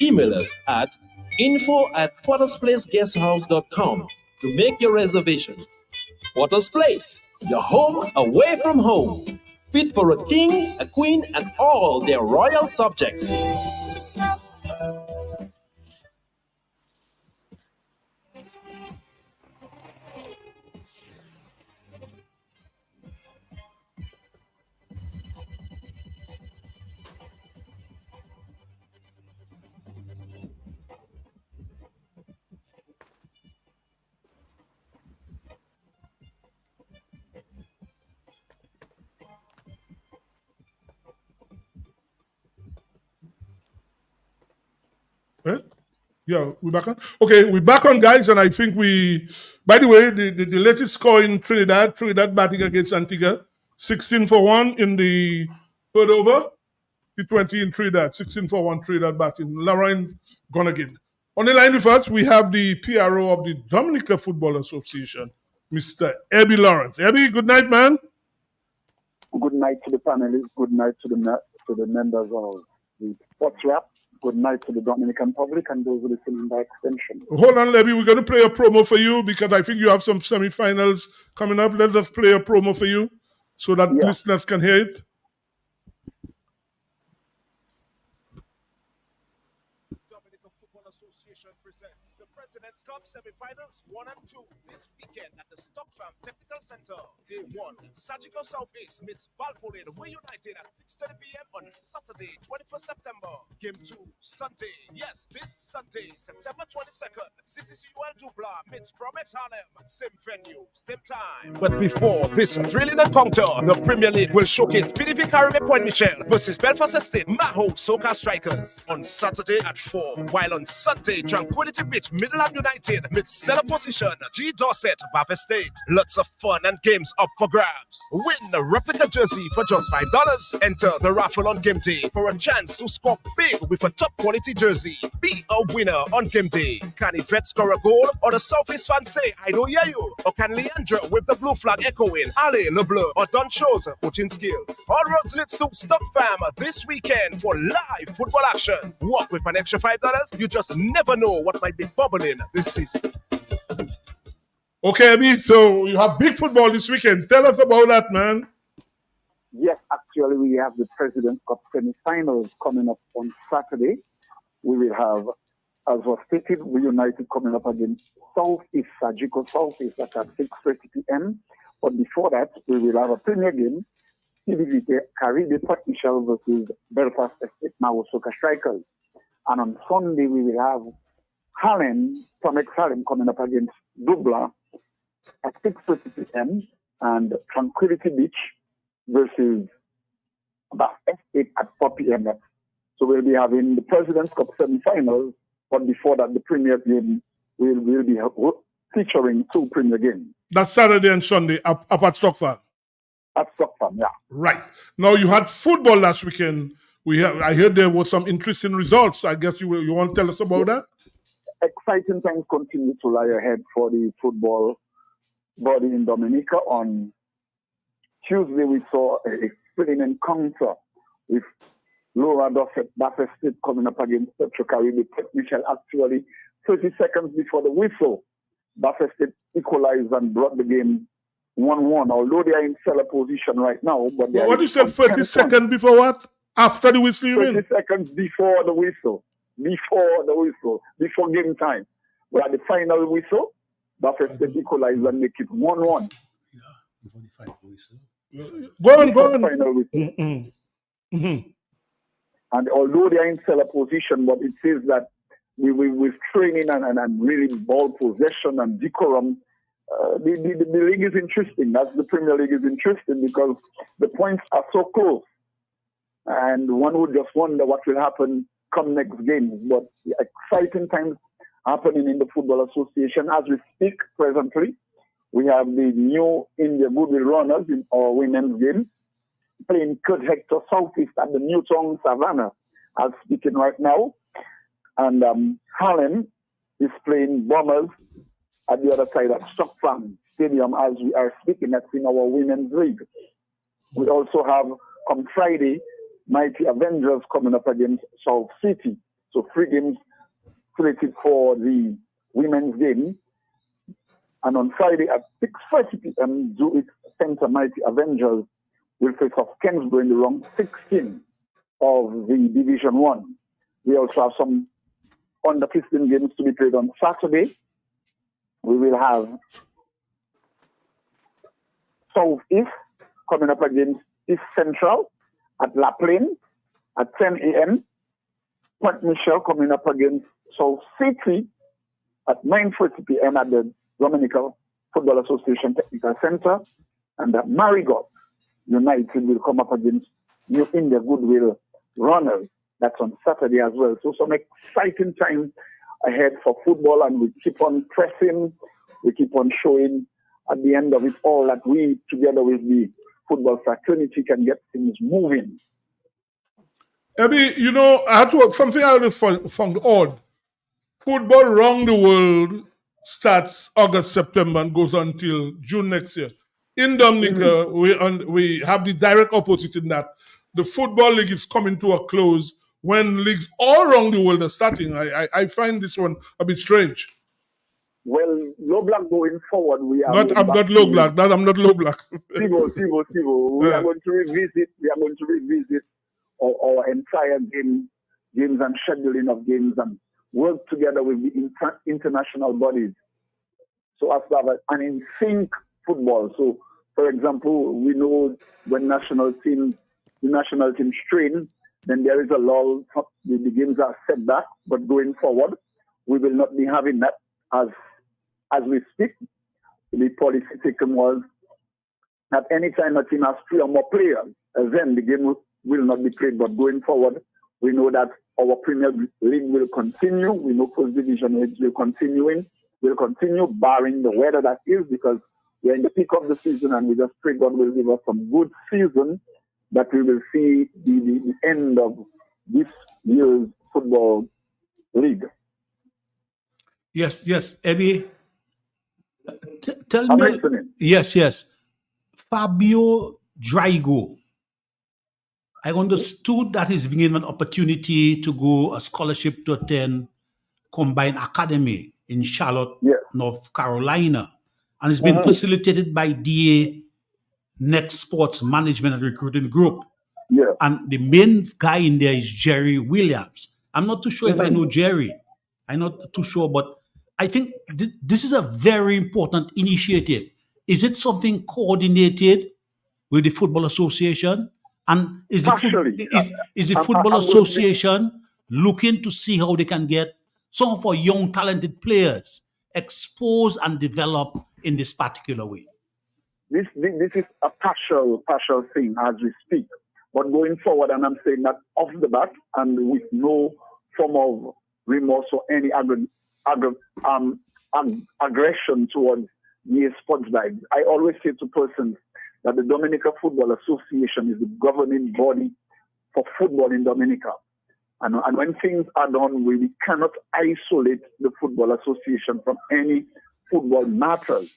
email us at info@portersplaceguesthouse.com to make your reservations. Porter's Place, your home away from home. Fit for a king, a queen, and all their royal subjects. Yeah, we're back on. Okay, we're back on, guys, and I think by the way, the latest score in Trinidad batting against Antigua, 16-1 in the third over, T20 in Trinidad, 16-1 Trinidad batting. Lorraine gone again. On the line with us, we have the PRO of the Dominica Football Association, Mr. Ebby Lawrence. Ebby, good night, man. Good night to the panelists. Good night to the members of the Sports Wrap. Good night to the Dominican public and those listening by extension. Hold on, Lebby. We're going to play a promo for you because I think you have some semifinals coming up. Let's just play a promo for you so that listeners can hear it. Dominican Football Association presents the President's Cup semifinals 1 and 2 this weekend at the Stock Farm Technical Center. Day 1, Surgical Southeast meets Valvoline. We're united at 6:30 p.m. on Saturday, 21st September. Game 2, Sunday. Yes, this Sunday, September 22nd. CCCUL Dubla meets Promex Harlem. Same venue, same time. But before this thrilling encounter, the Premier League will showcase PDP Caribbean Point Michel versus Belfast Estate Maho Soca Strikers on Saturday at 4. While on Sunday, Tranquility Beach Midland United meets Seller Position G Dorset Bath Estate. Lots of fun and games up for grabs. Win a replica jersey for just $5. Enter the raffle on game day for a chance to score big with a top quality jersey. Be a winner on game day. Can Yvette score a goal, or the Southeast fans say, I don't hear you? Or can Leandra with the blue flag echoing, Ale LeBlanc, or Don shows coaching skills? All roads leads to Stock Farm this weekend for live football action. Walk with an extra $5. You just never know what might be bubbling this season. Okay, Abby, so you have big football this weekend. Tell us about that, man. Yes, actually, we have the President's Cup semi-finals coming up on Saturday. We will have, as was stated, we United coming up against Southeast, Surgical Southeast at 6:30 p.m. But before that, we will have a premier game, CBVK Caribbean Port Michel versus Belfast Estate Maho Soca Strikers. And on Sunday, we will have Promex Harlem coming up against Dubla at 6:30 p.m. and Tranquility Beach versus Bath Estate at 4 p.m. So we'll be having the President's Cup semi-finals, but before that, the premier game will be featuring 2 premier games. That's Saturday and Sunday up at Stock Farm. At Stock Farm, yeah. Right. Now, you had football last weekend. I heard there was some interesting results. I guess you want to tell us about that? Exciting times continue to lie ahead for the football body in Dominica. On Tuesday, we saw a thrilling encounter with Laura Dorset Bath Estate coming up against Petro Caribbean Port Michel. Actually, 30 seconds before the whistle, Bath Estate equalized and brought the game 1-1. Although they are in seller position right now, but what you said, 30 seconds before what? After the whistle, you 30 mean? seconds before the whistle. Before game time. We had the final whistle. Bath Estate equalized and make it 1-1. Go on. Final whistle. And although they are in seller position, but it says that with training and really ball possession and decorum, the league is interesting. That's the Premier League is interesting because the points are so close. And one would just wonder what will happen come next game. But exciting times happening in the Football Association. As we speak presently, we have the new India Goodwill Runners in our women's game playing Kurt Hector Southeast at the Newtown Savannah. I'm speaking right now. And Harlem is playing Bombers at the other side at Stock Farm Stadium as we are speaking. That's in our women's league. We also have, on Friday, Mighty Avengers coming up against South City. So 3 games slated for the women's game. And on Friday at 6:30 p.m., Zurich Center Mighty Avengers will face off Kensborough in the round 16 of the Division 1. We also have some under 15 games to be played on Saturday. We will have Southeast coming up against East Central at La Plaine at 10 a.m. Port Michel coming up against South City at 9:30 p.m. at the Dominica Football Association Technical Center. And at Marigot United will come up against New India Goodwill Runners. That's on Saturday as well. So some exciting times ahead for football, and we keep on pressing. We keep on showing at the end of it all that we, together with the football fraternity, can get things moving. Abby, I had to something I always found odd. Football around the world starts August, September, and goes until June next year. In Dominica, we have the direct opposite in that the football league is coming to a close when leagues all around the world are starting. I find this one a bit strange. Well, low black going forward, we are. I'm not low black. I'm not low black. Tivo. We are going to revisit. Our entire games and scheduling of games and work together with the international bodies, so as to have an in sync football. So, for example, we know when the national team train, then there is a lull. The games are set back, but going forward, we will not be having that as we speak. The policy taken was that any time a team has 3 or more players, then the game will not be played. But going forward, we know that our Premier League will continue. We know First Division League will continue, barring the weather that is, because we're in the peak of the season, and we just pray God will give us some good season, that we will see the end of this year's football league. Yes, Eddie. Tell I'm me. listening. Yes. Fabio Drago. I understood that he's being given an opportunity to go a scholarship to attend Combined Academy in Charlotte, North Carolina. And it's been facilitated by DA Next Sports Management and Recruiting Group. Yeah. And the main guy in there is Jerry Williams. I'm not too sure if I know Jerry. I'm not too sure, but I think this is a very important initiative. Is it something coordinated with the Football Association? And is the Football Association looking to see how they can get some of our young talented players exposed and developed in this particular way? This is a partial thing as we speak. But going forward, and I'm saying that off the bat and with no form of remorse or any aggression towards the sports vibes, I always say to persons that the Dominica Football Association is the governing body for football in Dominica. And when things are done, we cannot isolate the Football Association from any football matters.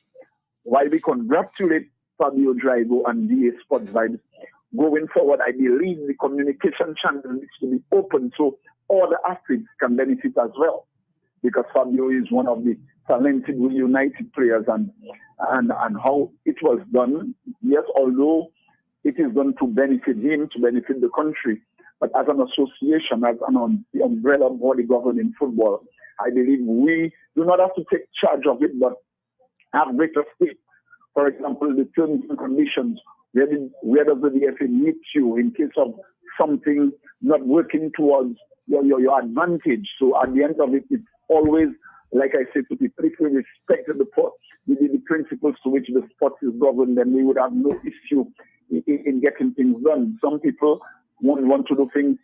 While we congratulate Fabio Drago and DA Sports Vibes, going forward, I believe the communication channel needs to be open so all the athletes can benefit as well. Because Fabio is one of the talented United players, and how it was done, yes, although it is done to benefit him, to benefit the country, but as an association, as the umbrella body governing football, I believe we do not have to take charge of it, but have greater stake. For example, the terms and conditions, where does the DFA meet you in case of something not working towards your advantage? So at the end of it, it's always, like I said to people, if we respected the principles to which the sport is governed, then we would have no issue in getting things done. Some people want to do things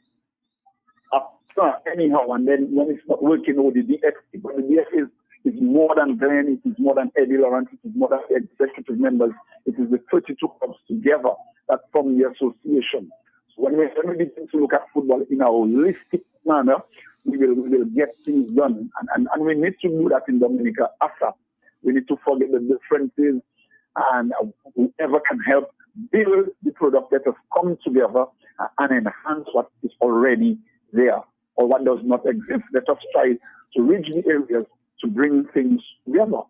anyhow, and then when it's not working, the DFA, but the DFA is more than Glenn, it is more than Eddie Laurent, it is more than executive members, it is the 32 clubs together that form the association. So when we begin to look at football in a holistic manner, we will get things done. And we need to do that in Dominica after. We need to forget the differences, and whoever can help build the product, let us come together and enhance what is already there or what does not exist. Let us try to reach the areas to bring things together.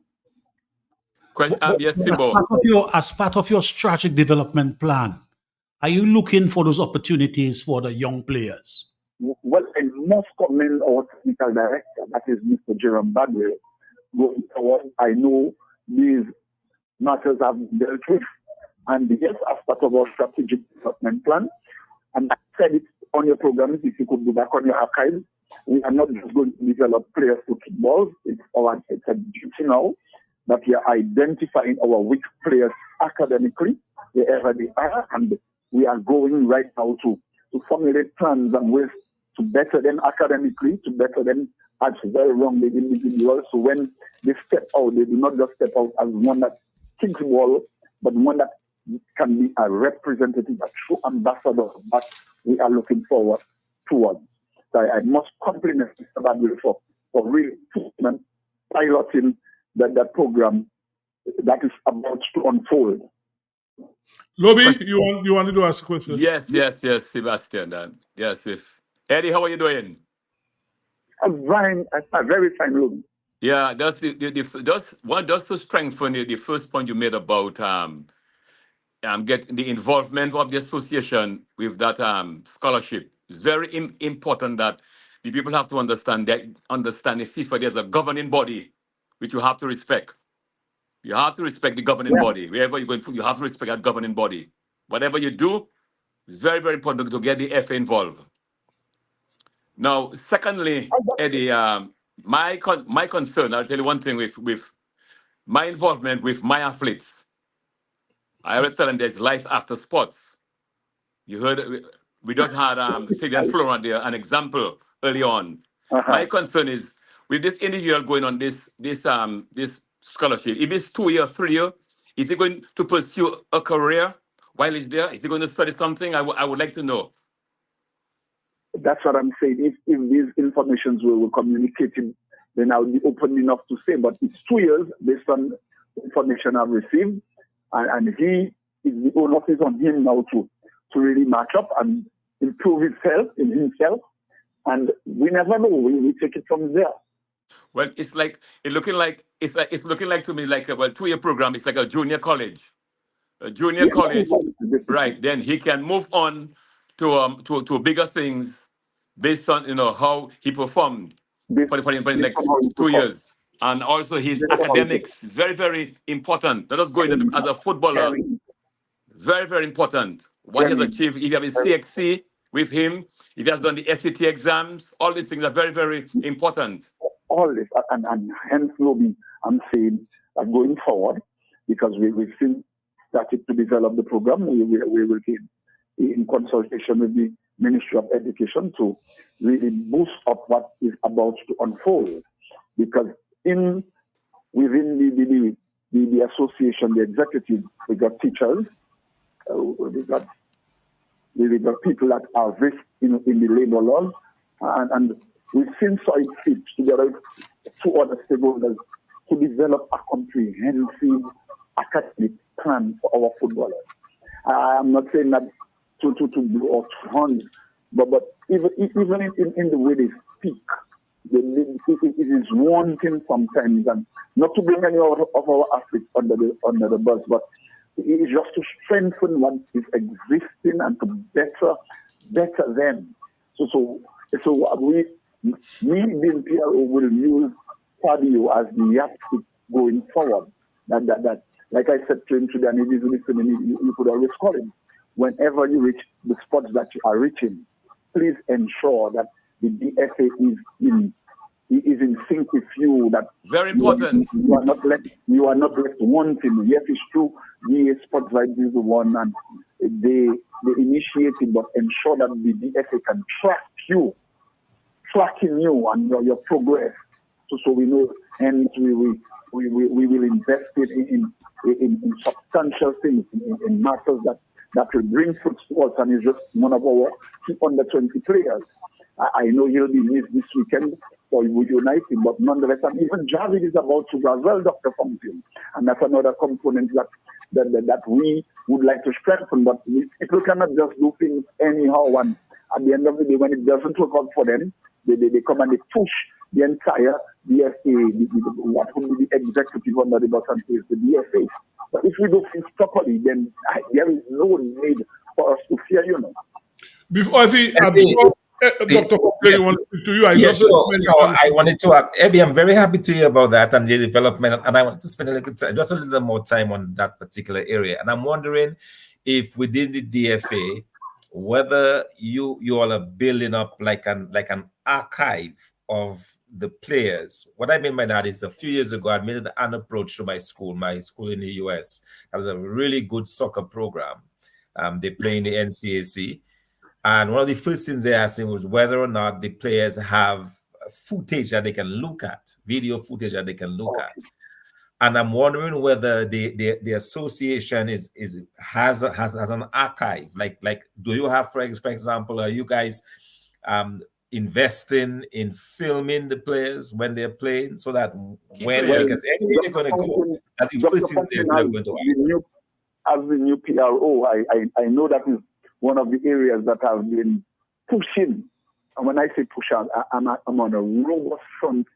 Yes, Thibault. As part of your strategic development plan, are you looking for those opportunities for the young players? Well, I must commend our technical director, that is Mr. Jerome Badwell. Going forward, I know these matters have been dealt with, and yes, as part of our strategic development plan, and I said it on your programs, if you could go back on your archives, we are not just going to develop players to kick balls. It's a duty now that we are identifying our weak players academically, wherever they are, and we are going right now to formulate plans and ways to better them academically, to better them as very wrongly individuals. So when they step out, they do not just step out as one that kicks ball, but one that can be a representative, a true ambassador that we are looking forward towards. So I must compliment Mr. Badwell for really piloting that program that is about to unfold. Lobby, you wanted to ask a question? Yes, Sebastian. Yes, Eddie, how are you doing? I'm fine. A very fine, Lobby. Yeah, that's just to strengthen the first point you made about getting the involvement of the association with that scholarship. It's very important that the people have to understand the FIFA. There's a governing body which you have to respect, You have to respect the governing body. Wherever you're going, you have to respect that governing body. Whatever you do, it's very, very important to get the FA involved. Now, secondly, Eddie, my concern, I'll tell you one thing with my involvement with my athletes. I always tell them there's life after sports. You heard, we just had Fabian Florent there, an example early on. My concern is with this individual going on this scholarship. If it's 2 year, 3 year, is he going to pursue a career while he's there? Is he going to study something? I would like to know. That's what I'm saying. If these informations were communicated, then I would be open enough to say. But it's 2 years based on information I've received, and he is the onus is on him now to really match up and improve himself. And we never know. We take it from there. Well, it's looking like to me like a 2 year program. It's like a junior college. Right? Then he can move on to bigger things based on how he performed for the next 2 years. And also his academics is very, very important. Not just going as a footballer. Very, very important. What he has achieved, if you have his CXC with him, if he has done the SAT exams, all these things are very, very important. All this, and hence, Lobby, I'm saying that going forward, because we've seen started to develop the program, we will be in consultation with the Ministry of Education to really boost up what is about to unfold. Because within the association, the executive, we got teachers, we got people that are risk in the labor laws, and we've seen so it fit together with 2 other stakeholders to develop a comprehensive academic plan for our footballers. I'm not saying that to blow out horns, but even in the way they speak, it is one thing sometimes, and not to bring any of our athletes under the bus, but it is just to strengthen what is existing and to better them. So we being PRO will use Fabio as the yardstick going forward. That like I said to him today, and if he's listening, you could always call him. Whenever you reach the spots that you are reaching, please ensure that the DFA is in sync with you. That very important. You are not left wanting. Yes, it's true. The Sports Right is the one, and they initiate it, but ensure that the DFA can tracking you and your progress, so we know. And we will invest it in substantial things, in matters that will bring fruits to us, and is just one of our key under 20 players. I know he'll be missed this weekend for United, but nonetheless, and even Javid is about to go as well, Dr. Fountain, and that's another component that we would like to strengthen. But people cannot just do things anyhow, and at the end of the day, when it doesn't work out for them, they come and they push the entire DFA, what would be the executive under the bus, and is the DFA. But if we do things properly, then there is no need for us to fear, Before I see, Dr. Fountain, want to speak to you. I wanted to ask, Eddie, I'm very happy to hear about that and the development, and I want to spend just a little more time on that particular area. And I'm wondering if within the DFA, whether you all are building up like an archive of the players. What I mean by that is a few years ago, I made an approach to my school in the US. That was a really good soccer program. They play in the NCAC. And one of the first things they asked me was whether or not the players have footage that they can look at, video footage that they can look at. And I'm wondering whether the association has an archive. Like do you have, for example, are you guys investing in filming the players when they're playing, so that because anyway they're going to go, as the first season they're going to ask. As the new PRO, I know that is one of the areas that have been pushing. And when I say push, I'm on a robust front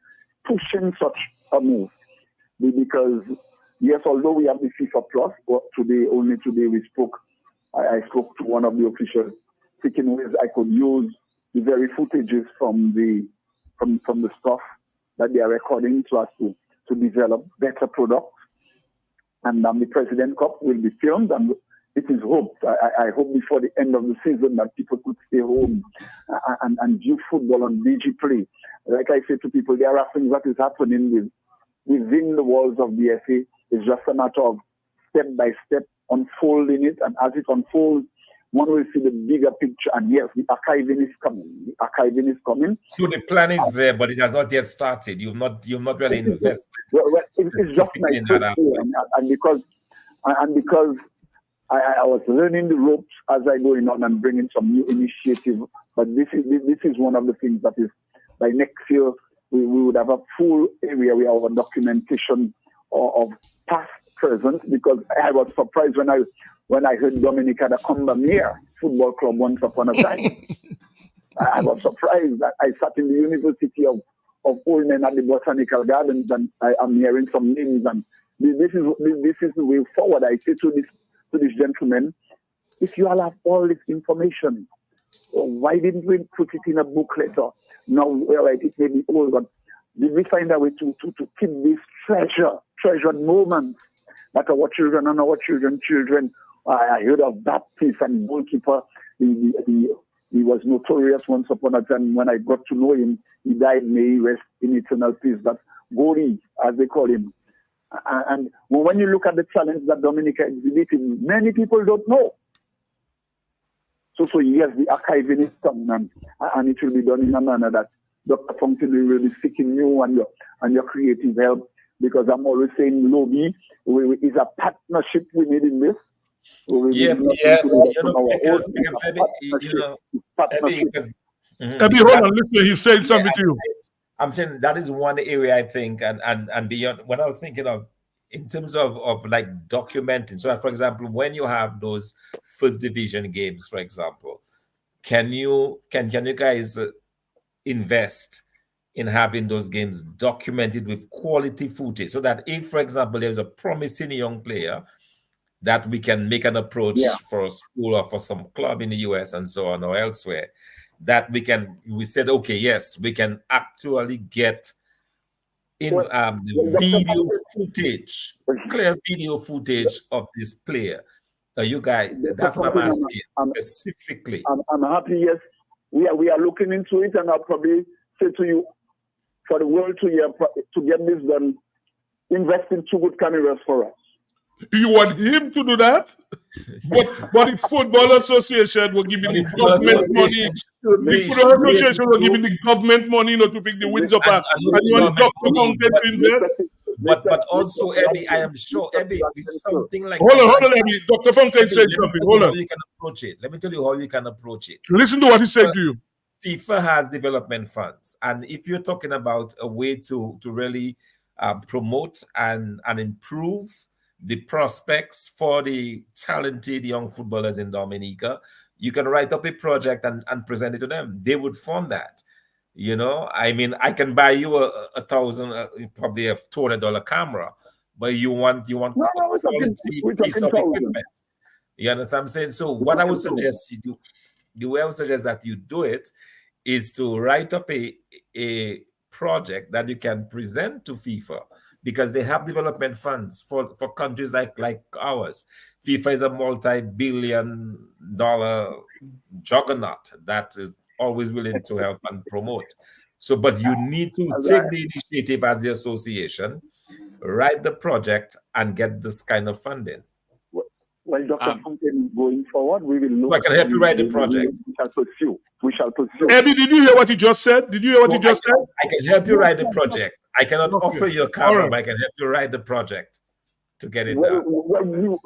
pushing such a move. Because, yes, although we have the FIFA Plus, but only today we spoke, I spoke to one of the officials, thinking ways I could use the very footages from the stuff that they are recording to us to develop better products And the President Cup will be filmed, and it is hoped, I hope before the end of the season that people could stay home and view football on DG Play. Like I say to people, there are things that is happening within the walls of the FA. It's just a matter of step by step unfolding it, and as it unfolds, one will see the bigger picture. And yes, the archiving is coming. So the plan is there, but it has not yet started. You've not really invested. Well, it's just my first year, and because I was learning the ropes as I go on and bringing some new initiative. But this is one of the things that is, by next year we would have a full area where our documentation of past, present. Because I was surprised when I heard Dominica the Combermere Football Club once upon a time. I was surprised that I sat in the University of Old Men at the Botanical Gardens, and I am hearing some names, and this is the way forward. I say to this gentleman, if you all have all this information, why didn't we put it in a booklet? Or now, well, it may be old, but did we find a way to keep this treasured moments that our children and our children? I heard of Baptiste and goalkeeper. He was notorious once upon a time. When I got to know him, he died, may he rest in eternal peace. But goalie, as they call him. And when you look at the challenge that Dominica exhibited, many people don't know. So yes, the archiving is coming, and it will be done in a manner that Dr. Fountain will be seeking you and your creative help, because I'm always saying Lobby is a partnership we need in this. Yes, because Abby, hold on, listen, he's saying something to you. I'm saying that is one area I think, and beyond, when I was thinking of, in terms of like documenting. So, for example, when you have those first division games, for example, can you guys invest in having those games documented with quality footage, so that if, for example, there's a promising young player, that we can make an approach for a school or for some club in the US and so on or elsewhere, that we said, okay, yes, we can actually get in video footage, clear video footage of this player. You guys, that's what I'm asking specifically. I'm happy, yes. We are looking into it, and I'll probably say to you, for the world to get this done, invest in 2 good cameras for us. You want him to do that? But the Football Association will give you the government money. The Football Association will give you the government money, to pick the wins up. And you want Dr. Fountain to invest? But also, Abby, I am sure, Abby, with something like Hold on, Abby. Dr. Fountain said something. Hold on. You can approach it. Let me tell you how you can approach it. Listen to what he said to you. FIFA has development funds. And if you're talking about a way to really promote and improve the prospects for the talented young footballers in Dominica, you can write up a project and present it to them. They would fund that. I mean, I can buy you a $1,000, probably a $200 camera, but you want quality piece of equipment. You understand what I'm saying? So what I would suggest you do, the way I would suggest that you do it, is to write up a project that you can present to FIFA, because they have development funds for countries like ours. FIFA is a multi-billion-dollar juggernaut that is always willing to help and promote. So, but you need to take the initiative as the association, write the project, and get this kind of funding. Well, Dr. Fountain, going forward, we will look. So I can help you write the project. We shall pursue. Abby, did you hear what he just said? I can help you write the project. I cannot offer you a camera, but I can help you write the project to get it done.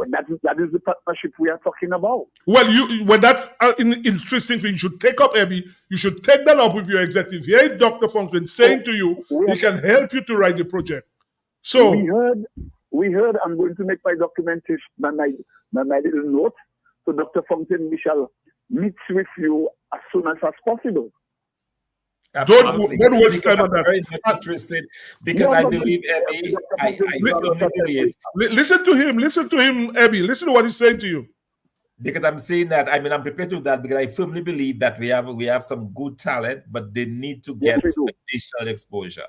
That is the partnership we are talking about. Well, that's an interesting thing. You should take up, Abby. You should take that up with your executive. Here is Dr. Fountain saying to you, he can help you to write the project. So we heard. I'm going to make my documentation, my little note. So, Dr. Fountain, we shall meet with you as soon as possible. Absolutely. Don't waste time on that. Very much interested, because I believe, Abby, I firmly believe. Listen to him, Abby. Listen to what he's saying to you. Because I'm saying that, I mean, I'm prepared to do that, because I firmly believe that we have some good talent, but they need to get additional exposure.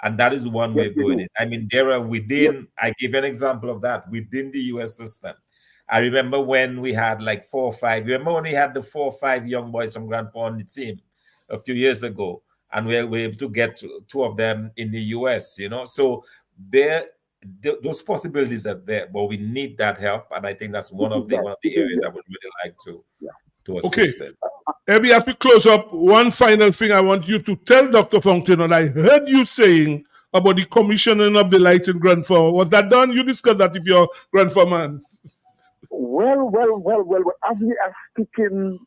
And that is one way of doing it. I mean, there are within, I give an example of that, within the US system. I remember when we had like 4 or 5, you remember when we had the 4 or 5 young boys from Grand Fort on the team a few years ago, and we were able to get 2 of them in the US, you know? So those possibilities are there, but we need that help. And I think that's one of the areas I would really like to assist in. Abby, as we close up, one final thing I want you to tell Dr. Fountain, and I heard you saying about the commissioning of the lights in Grand Fort. Was that done? You discussed that with your Grand Fort man. Well. As we are speaking,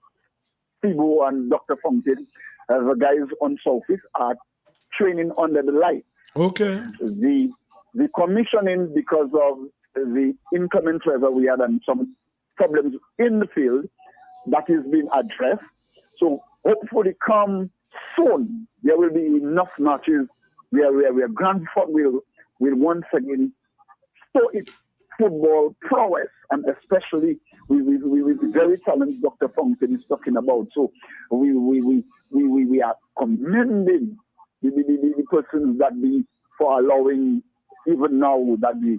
Thibault and Dr. Fountain, the guys on Surface are training under the light. Okay. The commissioning, because of the inclement weather we had and some problems in the field, that is being addressed. So hopefully come soon, there will be enough matches where Grand Fort will once again show its football prowess, and especially with the very talented Dr. Fountain is talking about. So we are commending the persons that for allowing even now that the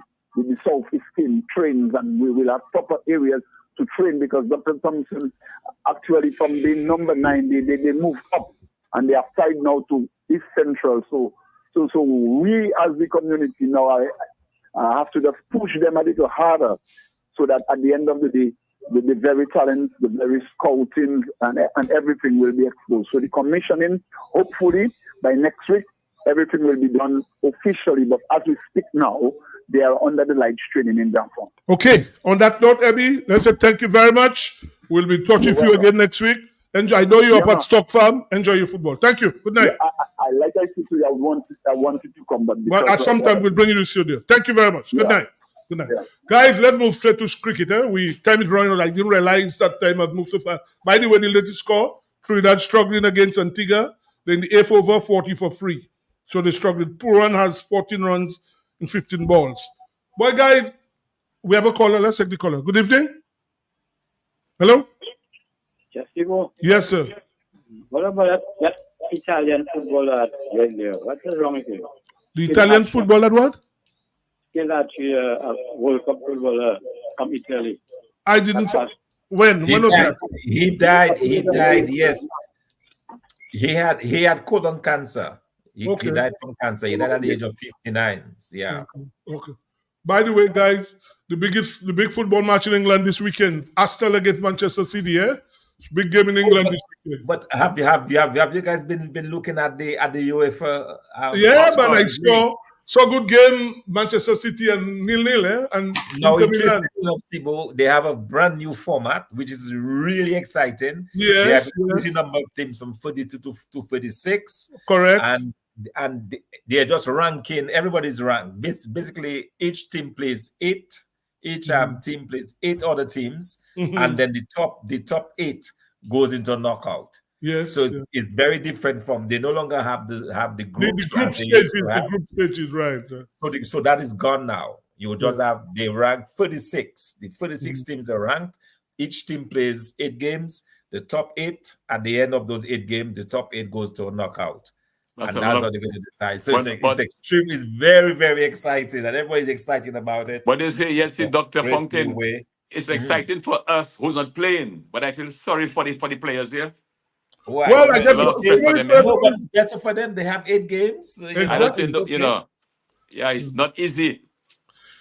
Southeast team trains, and we will have proper areas to train, because Dr. Thompson actually from being number 9 they moved up and they are tied now to East Central. So we as the community now I have to just push them a little harder, so that at the end of the day, the very talent, the very scouting and everything will be exposed. So the commissioning, hopefully by next week, everything will be done officially. But as we speak now, they are under the lights training in Danford. Okay. On that note, Abby, let's say thank you very much. We'll be in touch with you again next week. Enjoy. I know you're up at Stock Farm. Enjoy your football. Thank you. Good night. I like I said to you, I wanted to come back. But at some time, we'll bring you to the studio. Thank you very much. Good night. Good night. Guys, let's move straight to cricket. Time is running out. I didn't realize that time had moved so far. By the way, the latest score, Trinidad struggling against Antigua. Then the 8th over, 40 for free. So they struggled. Puran has 14 runs in 15 balls. Boy, guys, we have a caller. Let's take the caller. Good evening. Hello? Yes, sir. What about that Italian footballer right there? What is wrong with him? The Italian footballer, what? Still actually a World Cup footballer from Italy. I didn't. When? He When was died, that? he died, yes. He had colon cancer. He died from cancer. He died at the age of 59. Yeah. Okay. By the way, guys, the big football match in England this weekend, Arsenal against Manchester City, big game in England this weekend. But have you guys been looking at the UEFA? Yeah, man, I saw good game, Manchester City and 0-0, and now Inter Milan. interesting of Sibo, they have a brand new format, which is really exciting. Yes, they have increasing number of teams from 42 to 36. Correct. And they're just ranking. Everybody's ranked. Basically, each team plays 8. Each team plays 8 other teams, and then the top 8 goes into a knockout. Yes. So it's very different from, they no longer have the groups. The group stages, right? So that is gone now. You just have, they rank 36. The 36 teams are ranked. Each team plays 8 games. The top 8, at the end of those 8 games, the top 8 goes to a knockout. And that's how they're going to decide. So it's very, very exciting, and everybody's excited about it. But they say, yes, Dr. Fountain, it's exciting for us who's not playing, but I feel sorry for the players here. Why? Well, I guess but it's better for them. They have 8 games. It's not easy.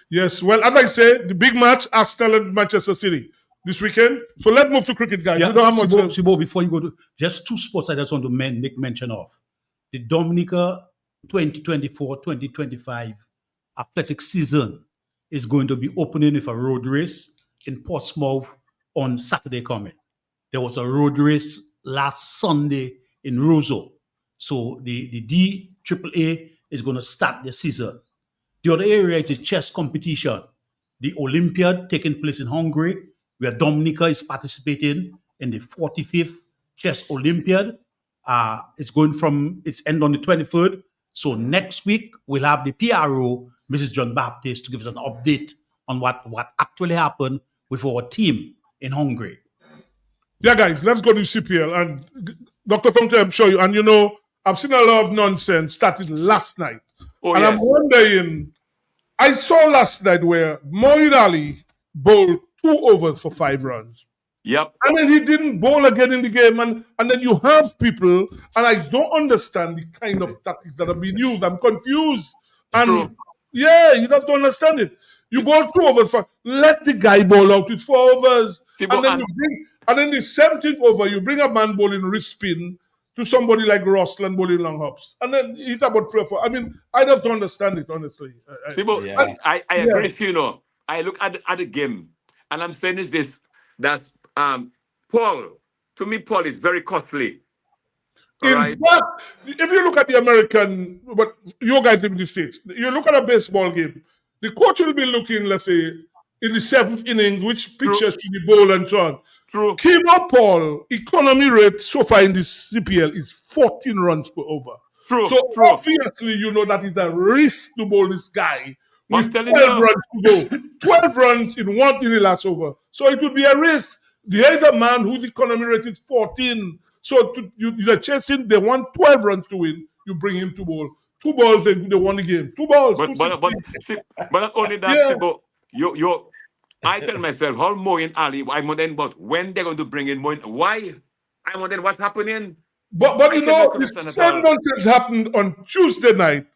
Yes, well, as I say, the big match, Arsenal and Manchester City this weekend. So let's move to cricket, guys. Yeah, you know how much Sibo, before you go to just 2 sports I just want to make mention of. The Dominica 2024-2025 athletic season is going to be opening with a road race in Portsmouth on Saturday coming. There was a road race last Sunday in Roseau. So the DAAA is going to start the season. The other area is the chess competition. The Olympiad taking place in Hungary, where Dominica is participating in the 45th Chess Olympiad. It's going from its end on the 23rd. So next week, we'll have the PRO, Mrs. John Baptist, to give us an update on what actually happened with our team in Hungary. Yeah, guys, let's go to CPL. And Dr. Fountain, I'm sure you, and you know, I've seen a lot of nonsense started last night. Oh, and I'm yes. wondering, I saw last night where Moeen Ali bowled 2 overs for 5 runs. Yep. And then he didn't bowl again in the game. And then you have people, and I don't understand the kind of tactics that are being used. I'm confused. And yeah, you have to understand it. You bowl 2 overs for, let the guy bowl out with 4 overs. And then the 17th over, you bring a man bowling wrist spin to somebody like Roslan bowling long hops. And then it's about 3 or 4. I mean, I don't understand it, honestly. I agree with you, know. I look at the game, and I'm saying is this, that Paul, to me, Paul is very costly. In fact, if you look at the American, but you guys live in the States, you look at a baseball game, the coach will be looking, let's say, in the 7th innings, which pitchers should be bowl and so on. True. Kimo Paul, economy rate so far in this CPL is 14 runs per over. True. So obviously, you know that it's a risk to bowl this guy with 12 telling runs to go. 12 runs in the last over. So it would be a risk. The other man whose economy rate is 14. So you're chasing, they want 12 runs to win. You bring him to bowl. 2 balls, they won the game. 2 balls. But not only that, but I tell myself, how Moeen Ali, I'm wondering about when they're going to bring in Moeen. Why? I'm wondering what's happening. But you know, the same nonsense happened on Tuesday night.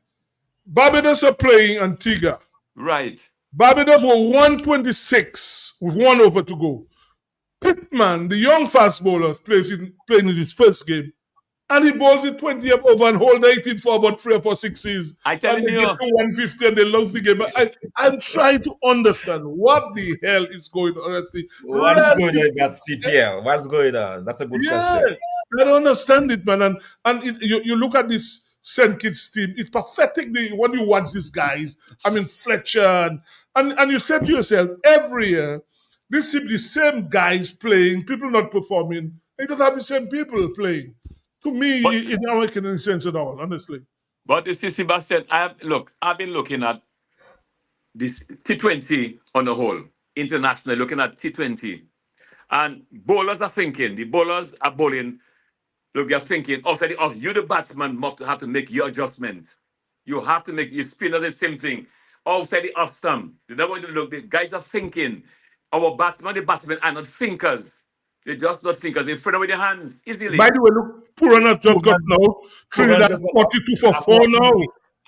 Barbados are playing Antigua. Right. Barbados were 126 with 1 over to go. Pittman, the young fast bowler, playing in his first game. And he bowls the 20th over and hold 18 for about 3 or 4 sixes. I tell and they you, get to 150 and they lose the game. I'm trying to understand what the hell is going on. Honestly. What is going on in that CPL? What's going on? That's a good question. I don't understand it, man. And you look at this St. Kitts team, it's pathetic when you watch these guys. I mean, Fletcher. And you say to yourself, every year, this seems the same guys playing, people not performing. They don't have the same people playing. To me, it don't make any sense at all, honestly. But you see, Sebastian, I've been looking at this T20 on the whole, internationally, looking at T20. And bowlers are thinking, the bowlers are bowling, look, they're thinking, outside the off, you the batsman must have to make your adjustment. You have to make your spinners the same thing. Outside the off stump, they're not going to look, the guys are thinking. Our batsmen, the batsmen are not thinkers. They're just not thinkers. They throw away their hands easily. By the way, look, Purana just got now. Trinidad 42 for 4 now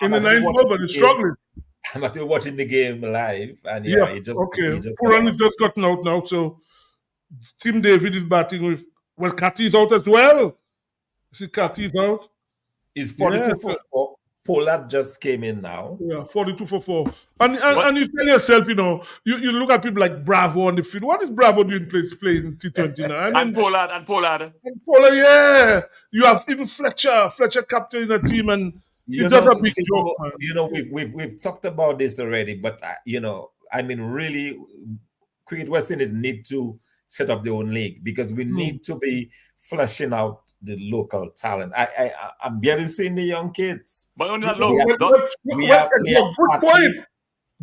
in the 9th over. They're struggling. I'm actually watching the game live. And Purana is just gotten out now. So Tim David is batting with, well, Cathy's out as well. You see Cathy's out. It's 42 for 4. Pollard just came in now. Yeah, 42 for 4. And you tell yourself, you know, you look at people like Bravo on the field. What is Bravo doing playing T20 now? I mean, and Pollard. Yeah. You have even Fletcher captain in the team, and it's just a big joke, man. You know, we've talked about this already, but you know, I mean, really, Cricket West Indies need to set up their own league because we need to be fleshing out the local talent. I'm barely seeing the young kids. But only that good point.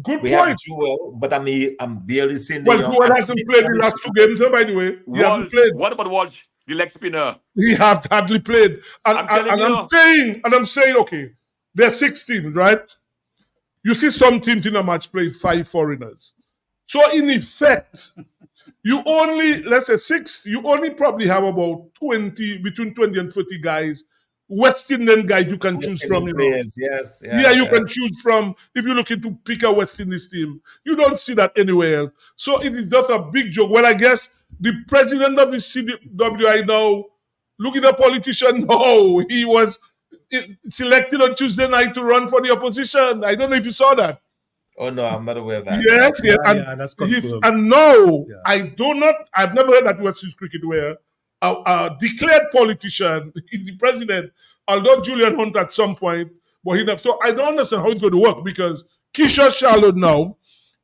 Good we point. Have Jewel, but I'm barely seeing the well, young. Jewel hasn't played the last 2 games, by the way. He hasn't played. What about Walsh, the leg spinner? He has hardly played. I'm saying, okay, there are 6 teams, right? You see some teams in a match playing 5 foreigners. So in effect, you only, let's say 6, you only probably have about between 20 and 30 guys, West Indian guys you can choose from. Players, you can choose from. If you're looking to pick a West Indies team, you don't see that anywhere else. So it is just a big joke. Well, I guess the president of the CWI now, look at the politician now, he was selected on Tuesday night to run for the opposition. I don't know if you saw that. Oh no, I'm not aware of that. Yes, that's confirmed. And no, I've never heard that West Indies cricket where a declared politician is the president, although Julian Hunt at some point, but he'd have thought, I don't understand how it's going to work because Keisha Charlotte now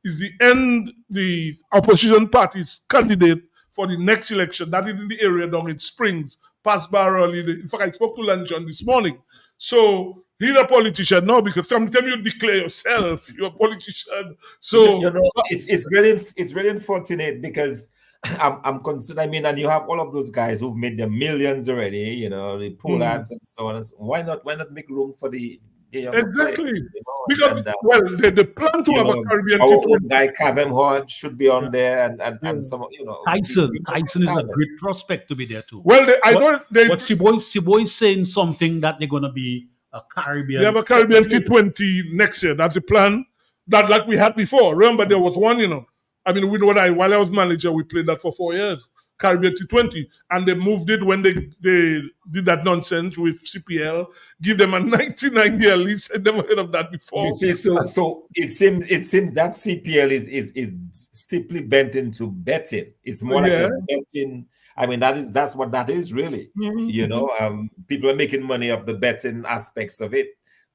is the opposition party's candidate for the next election. That is in the area down in Springs, past Barrel. In fact, I spoke to Lanchon this morning. So he's a politician now because sometimes you declare yourself you're a politician. So you know, it's really unfortunate because I'm concerned. I mean, and you have all of those guys who've made their millions already. You know, the Pollards and so on. Why not make room for the the younger Exactly. players, you know, Because, well, the plan to you have a know, Caribbean our T20. own guy Kevin Hodge should be on there, and some, you know, Tyson big is a talent. great prospect to be there too. Well, but Siboy is saying something that they're going to be a Caribbean. They have a Caribbean T20 next year. That's the plan. That like we had before. Remember, there was one, you know. I mean, we know that while I was manager, we played that for 4 years. Caribbean T20, and they moved it when they did that nonsense with CPL, give them a 99-year lease. I never heard of that before. You see, so it seems that CPL is steeply bent into betting. It's more like a betting. I mean, that's what that is really. You know, people are making money off the betting aspects of it.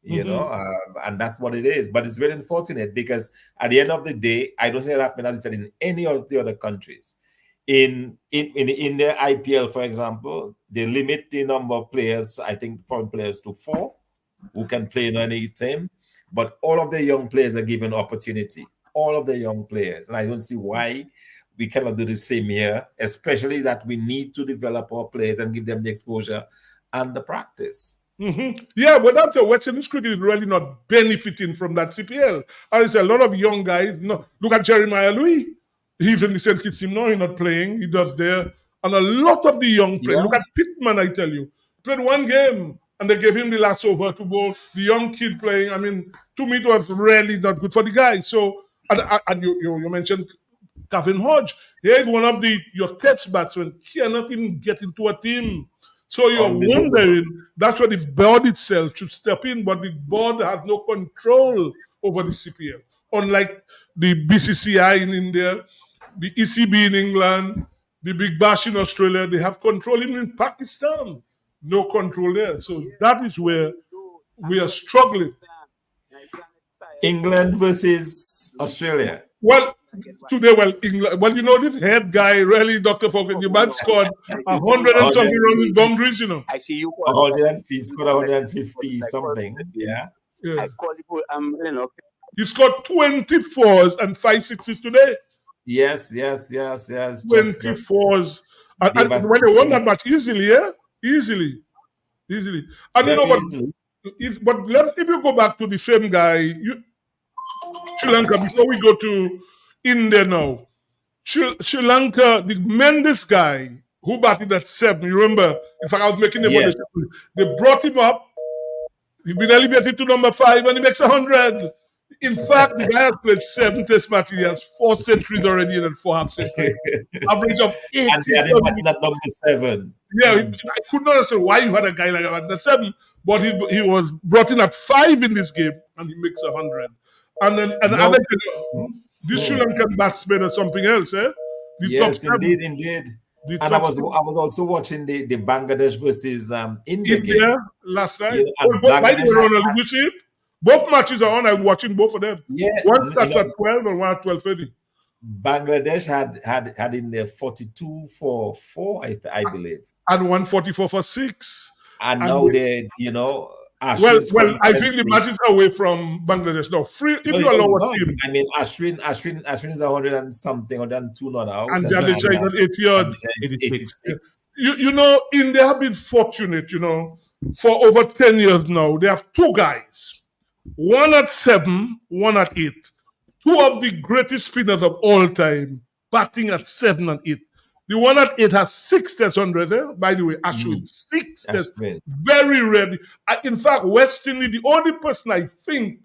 You know, and that's what it is. But it's very unfortunate because at the end of the day, I don't see that happening, as I said, in any of the other countries. In the IPL, for example, they limit the number of players, I think foreign players, to 4 who can play in any team. But all of the young players are given opportunity. All of the young players. And I don't see why we cannot do the same here, especially that we need to develop our players and give them the exposure and the practice. Yeah, but that's West Indies cricket is really not benefiting from that CPL. As I said, a lot of young guys. No, look at Jeremiah Louis. He's in the St. Kitts team now. He's not playing. He does there. And a lot of the young players. Look at Pittman, I tell you. Played 1 game and they gave him the last over to bowl. The young kid playing. I mean, to me, it was really not good for the guy. So, and you mentioned Kevin Hodge. He had one of your test batsmen cannot even get into a team. So you're wondering, that's where the board itself should step in, but the board has no control over the CPL. Unlike the BCCI in India, the ECB in England, the Big Bash in Australia, they have control. Even in Pakistan, no control there. So that is where we are struggling. England versus Australia. Well, today, England. Well, you know, this head guy, really, Dr. Falcon, the man scored 100 and something runs in boundaries, you know. I see you. 150 something. Yeah. I call you Lennox. He scored 24s and 5 sixes today. Yes. 24s. And when they won that match easily, yeah? Easily. And you know what? If you go back to the same guy, Sri Lanka, before we go to India now, Sri Lanka, the Mendes guy who batted at 7, you remember? In fact, I was making they brought him up. He's been elevated to number 5 and he makes 100. In fact, the guy has played 7 test matches. He has 4 centuries already and 4 half centuries. Average of 80. And that number 7. Yeah, I could not understand why you had a guy like that at 7, but he was brought in at 5 in this game and he makes 100. And then this Sri Lankan batsman or something else, eh? Yes, indeed. And I was also watching the Bangladesh versus India game last night. By the way, Ronald, did you see it? Both matches are on. I'm watching both of them. Yeah, one starts at 12 and one at 12:30. Bangladesh had in there 42 for 4, I believe, and 144 for 6. And now they, you know. Well, I think the matches are away from Bangladesh now. Free if you allow a team. I mean, Ashwin is 100 and something, 102 not out. And Jadeja is at 80 odd. 86. You know, India have been fortunate, you know, for over 10 years now. They have 2 guys, 1 at 7, 1 at 8. 2 of the greatest spinners of all time, batting at 7 and 8. The 1 at 8 has 6 test 100. By the way, Ashwin, 6 test. Very rare. In fact, West Indies, the only person I think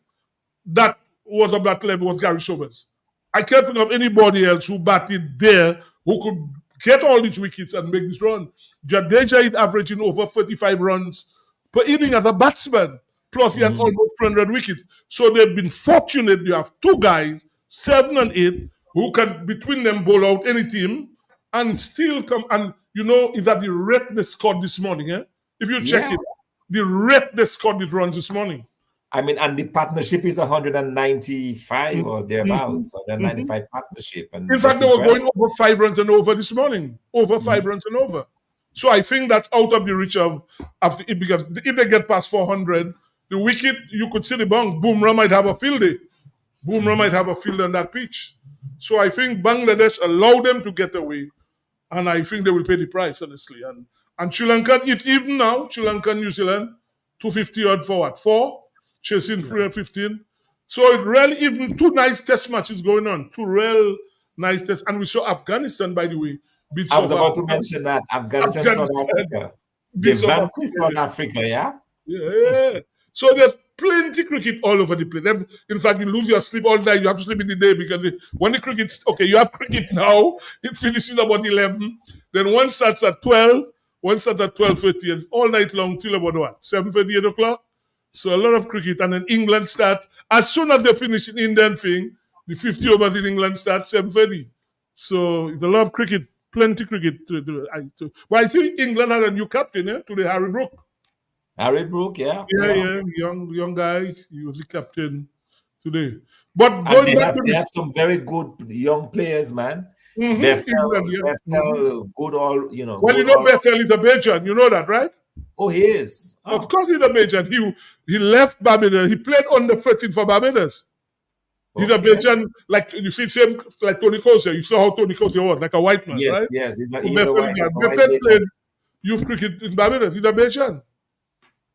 that was of that level was Gary Sobers. I can't think of anybody else who batted there who could get all these wickets and make this run. Jadeja is averaging over 35 runs per inning as a batsman. Plus, he has almost 300 wickets. So they've been fortunate. You have 2 guys, 7 and 8, who can, between them, bowl out any team and still come. And, you know, is that the rate they scored this morning, eh? If you check it, the rate they scored it runs this morning. I mean, and the partnership is 195 or thereabouts, 195 partnership. And in fact, they were going over 5 runs and over this morning. Over 5 runs and over. So I think that's out of the reach of because if they get past 400, the wicket, you could see the bang. Bumrah might have a field day. Bumrah might have a field on that pitch. So I think Bangladesh allowed them to get away. And I think they will pay the price, honestly. And Sri Lanka, it's even now, Sri Lanka and New Zealand, 250 odd for what? 4? chasing 315. So it really, even 2 nice test matches going on, 2 real nice tests. And we saw Afghanistan, by the way, beat I was South about to Africa. mention that Afghanistan, South Africa. They beat South vanquished South Africa, yeah? Yeah. So there's plenty cricket all over the place. In fact, you lose your sleep all night. You have to sleep in the day because when the cricket's okay, you have cricket now. It finishes about 11. Then one starts at 12. One starts at 12:30, and all night long till about what 7:30, 8 o'clock. So a lot of cricket, and then England start as soon as they finish in Indian thing. The 50 overs in England start 7:30. So it's a lot of cricket, plenty cricket. Well, I think England had a new captain, today, Harry Brook. Harry Brook, yeah. Yeah, young guy. He was the captain today. But And going they back to have some very good young players, man. Mhm, Bethel, England, yeah. Bethel, good all, you know. Well, you good know all- Bethel is a Bajan. You know that, right? Oh, he is. Of course he's a Bajan. He left Barbados. He played under 13 for Barbados. He's a Bajan, like you see, same like Tony Kosher. You saw how Tony Kosher was, like a white man, Yes, right? yes. He's a Bethel white- guy. he's a white Bethel Bajan. played youth cricket in Barbados. He's a Bajan.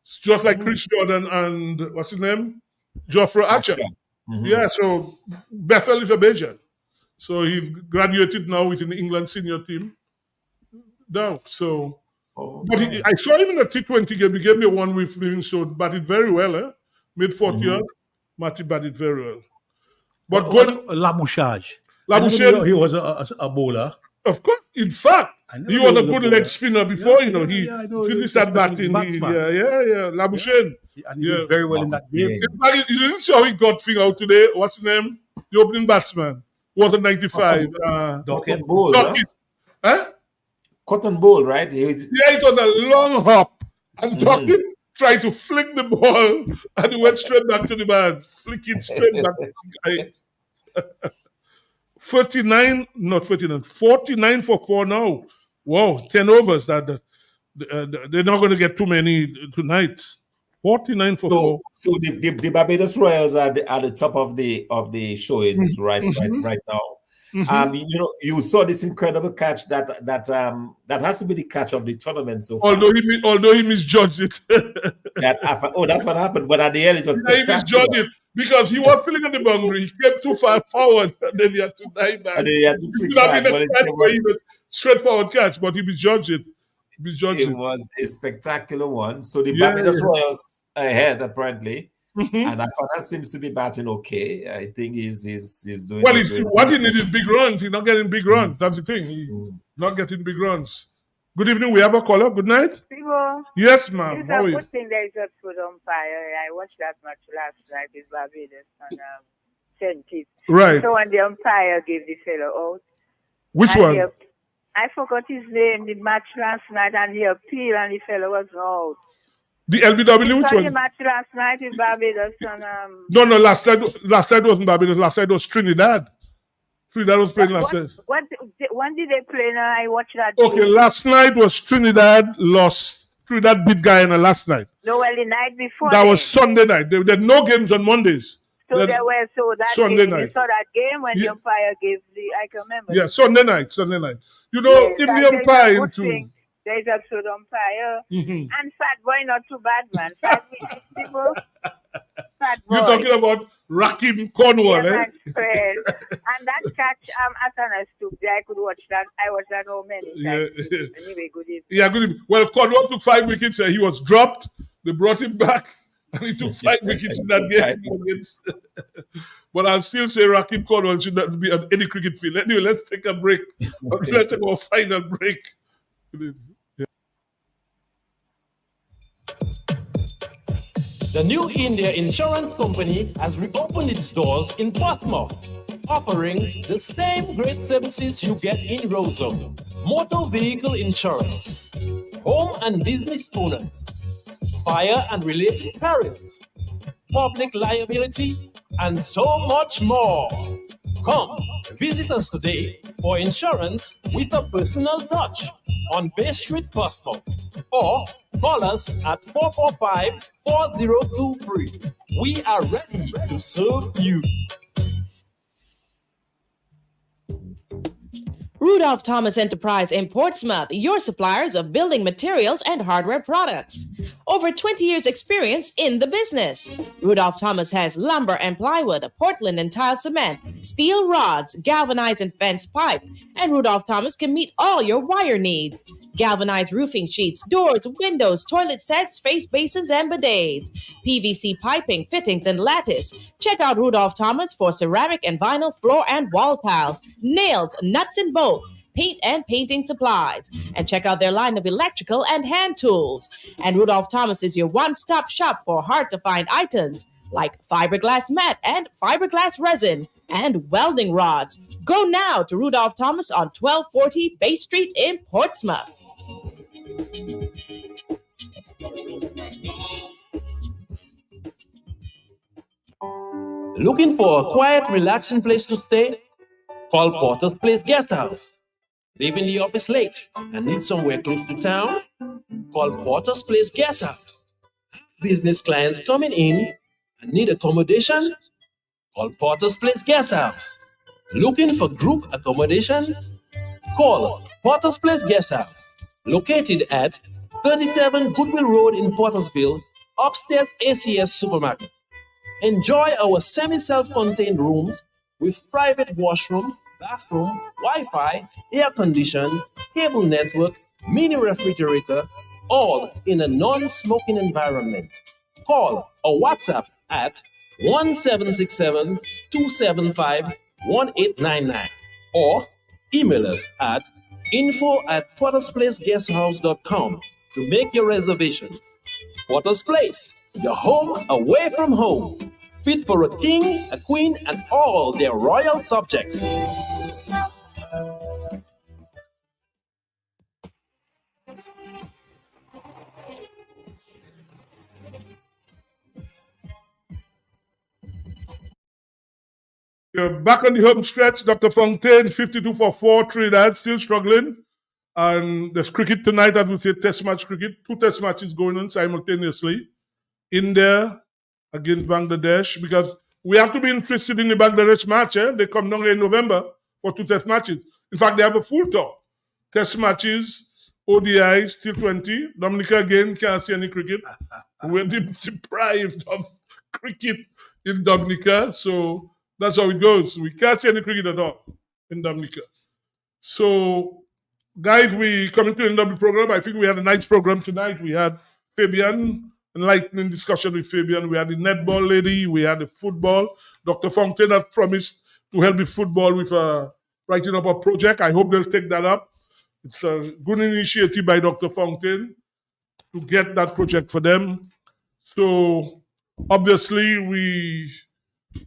It's just like Chris Jordan and what's his name? Geoffrey Archer. Mhm. Yeah, so Bethel is a Bajan. So he's graduated now within the England senior team. Now, so but I saw him in a T20 game. He gave me one with Livingstone, batted very well, Mid 40 odd. Matty batted very well. But Labouchage. Labouche, He was a bowler. of course, in fact, know he he was a was a good bowler. leg spinner before, Yeah, he I know. finished that batting. Batsman. Yeah. Labouche. And he did very well in that game. In fact, you didn't see how he got thing out today. What's his name? The opening batsman. Was a 95. Cotton Bowl, Duckett. Huh? Cotton Bowl, right? He was- Yeah, it was a long hop. And Duckett tried to flick the ball and he went straight back to the man. Flick it straight back to the guy. 49 for 4 now. Wow, 10 overs. They're not going to get too many tonight. 49 for 4. So the Barbados Royals are the top of the show right now. You saw this incredible catch that has to be the catch of the tournament so far. Although he misjudged it. That's what happened. But at the end, it was Yeah, he misjudged it because he was filling on the boundary. He came too far forward and then he had to dive back. And then he had to flick It would have back, been but a it catch where he was straightforward catch, but he misjudged it. It was a spectacular one. So the Yeah, Barbados yeah. Royals ahead apparently, Mhm. and Afana seems to be batting okay. I think he's doing. Well, his way. what he needs is big runs. He's not getting big runs. That's the thing. He's not getting big runs. Good evening. We have a caller. Good night. People, Yes, ma'am. it's How are a you? good thing there is a good umpire. I watched that match last night with Barbados and St. Kitts. Right. So when the umpire gave the fellow out, Which and one? I forgot his name. The match last night, and he appealed, and the fellow was out. The LBW, which So the one? match last night with Barbados and No, last night wasn't Barbados. Last night was Trinidad. Trinidad was playing last night. when did they play? Now I watched that. Okay, game. last night was Trinidad lost. Trinidad beat Guyana last night. No, well, the night before. That was then. Sunday night. There were no games on Mondays. So Then- there were that Sunday game. night. You saw that game when the Yeah. umpire gave the. I can remember. Yeah, Sunday night. You know, Yes, in and the there's a umpire good too. thing. There's a good umpire. Mhm. And Fat Boy, not too bad, man. 5 minutes, people. Fat Boy. You're talking about Rakim Cornwall, Yeah, eh? man, spread. And that catch, Asana stood there. I could watch that. I watched that how many times. Yeah. Anyway, good evening. Yeah, good evening. Well, Cornwall took 5 wickets. He was dropped. They brought him back, and he took 5 wickets in that game. But I'll still say Rakim Cornwall should not be on any cricket field. Anyway, let's take a break. Let's take our final break. The New India Insurance Company has reopened its doors in Portsmouth, offering the same great services you get in Roseau. Motor vehicle insurance, home and business owners, fire and related perils, public liability, and so much more. Come, visit us today for insurance with a personal touch on Bay Street, Portsmouth, or call us at 445-4023. We are ready to serve you. Rudolph Thomas Enterprise in Portsmouth, your suppliers of building materials and hardware products. Over 20 years experience in the business. Rudolph Thomas has lumber and plywood, Portland and tile cement, steel rods, galvanized and fenced pipe, and Rudolph Thomas can meet all your wire needs. Galvanized roofing sheets, doors, windows, toilet sets, face basins, and bidets. PVC piping, fittings, and lattice. Check out Rudolph Thomas for ceramic and vinyl floor and wall tiles, nails, nuts and bolts, paint and painting supplies. And check out their line of electrical and hand tools. And Rudolph Thomas is your one-stop shop for hard-to-find items like fiberglass mat and fiberglass resin and welding rods. Go now to Rudolph Thomas on 1240 Bay Street in Portsmouth. Looking for a quiet, relaxing place to stay? Call Porter's Place Guest House. Leaving the office late and need somewhere close to town? Call Porter's Place Guest House. Business clients coming in and need accommodation? Call Porter's Place Guest House. Looking for group accommodation? Call Porter's Place Guest House. Located at 37 Goodwill Road in Portersville, upstairs ACS Supermarket. Enjoy our semi-self-contained rooms with private washroom, bathroom, Wi-Fi, air condition, cable network, mini refrigerator, all in a non-smoking environment. Call or WhatsApp at 1767-275-1899 or email us at info@portersplaceguesthouse.com to make your reservations. Porter's Place, your home away from home. Fit for a king, a queen, and all their royal subjects. You're back on the home stretch. Dr. Fontaine, 52 for 4, Trinidad, still struggling. And there's cricket tonight, as we say, test match cricket. 2 test matches going on simultaneously. India against Bangladesh, because we have to be interested in the Bangladesh match. They come down here in November for 2 test matches. In fact, they have a full tour. Test matches, ODI, still 20. Dominica again can't see any cricket. We're deprived of cricket in Dominica. So that's how it goes. We can't see any cricket at all in Dominica. So, guys, we coming to the end of the program. I think we had a nice program tonight. We had Fabian, enlightening discussion with Fabian. We had the netball lady. We had the football. Dr. Fontaine has promised to help with football with writing up a project. I hope they'll take that up. It's a good initiative by Dr. Fontaine to get that project for them. So, obviously,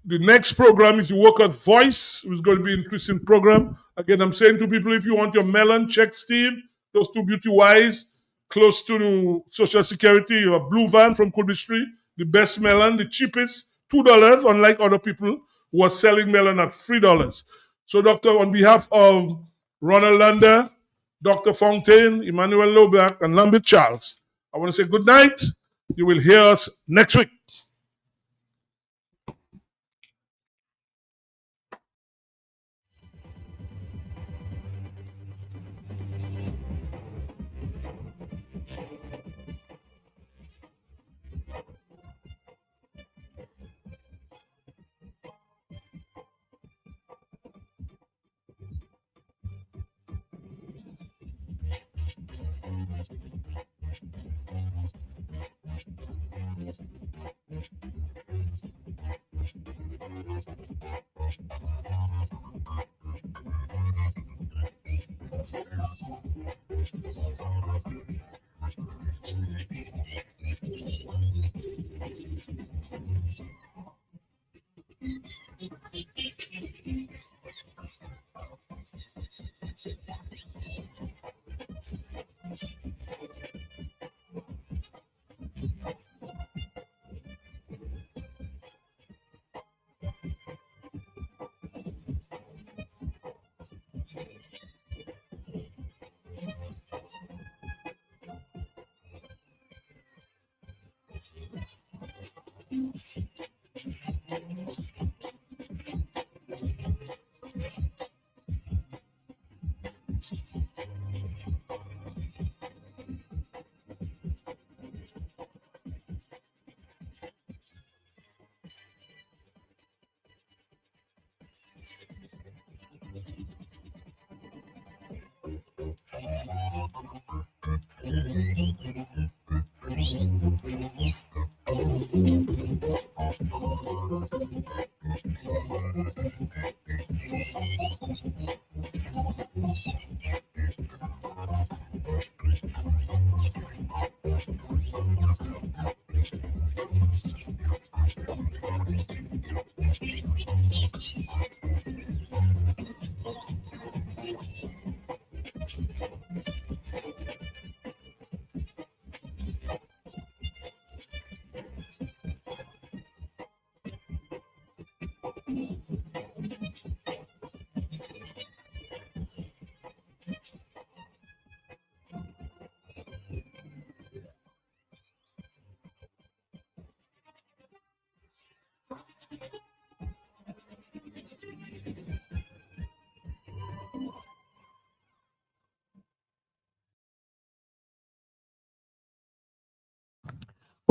the next program is the Workers' Voice. It's going to be an interesting program. Again, I'm saying to people, if you want your melon, check Steve. Those 2 beauty wise, close to the Social Security, a blue van from Colby Street. The best melon, the cheapest, $2, unlike other people who are selling melon at $3. So, Doctor, on behalf of Ronald Lander, Dr. Fontaine, Emmanuel Loback, and Lambert Charles, I want to say good night. You will hear us next week.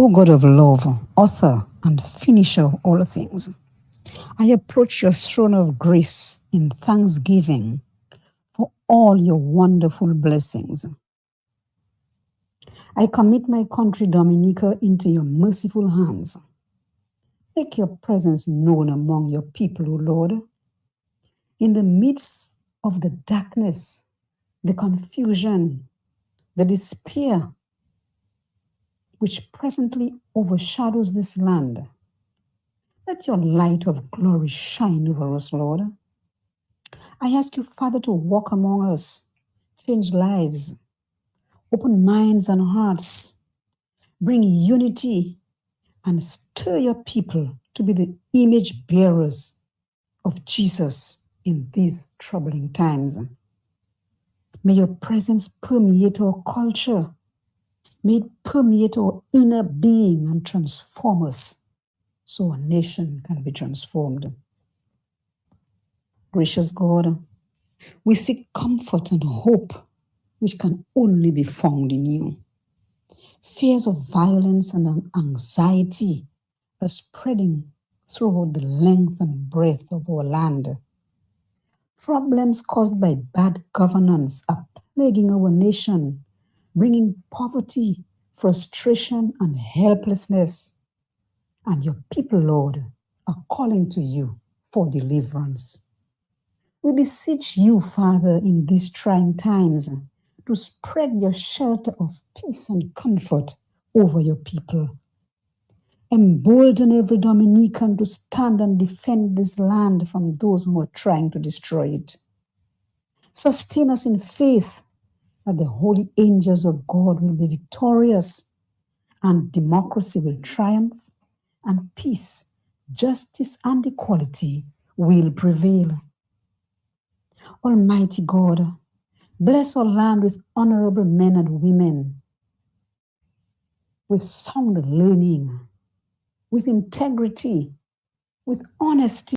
O God of love, author and finisher of all things, I approach your throne of grace in thanksgiving for all your wonderful blessings. I commit my country, Dominica, into your merciful hands. Make your presence known among your people, O Lord. In the midst of the darkness, the confusion, the despair which presently overshadows this land, let your light of glory shine over us, Lord. I ask you, Father, to walk among us, change lives, open minds and hearts, bring unity, and stir your people to be the image bearers of Jesus in these troubling times. May your presence permeate our culture. May it permeate our inner being and transform us so our nation can be transformed. Gracious God, we seek comfort and hope which can only be found in you. Fears of violence and anxiety are spreading throughout the length and breadth of our land. Problems caused by bad governance are plaguing our nation, bringing poverty, frustration, and helplessness. And your people, Lord, are calling to you for deliverance. We beseech you, Father, in these trying times, to spread your shelter of peace and comfort over your people. Embolden every Dominican to stand and defend this land from those who are trying to destroy it. Sustain us in faith that the holy angels of God will be victorious and democracy will triumph and peace, justice, and equality will prevail. Almighty God, bless our land with honorable men and women, with sound learning, with integrity, with honesty,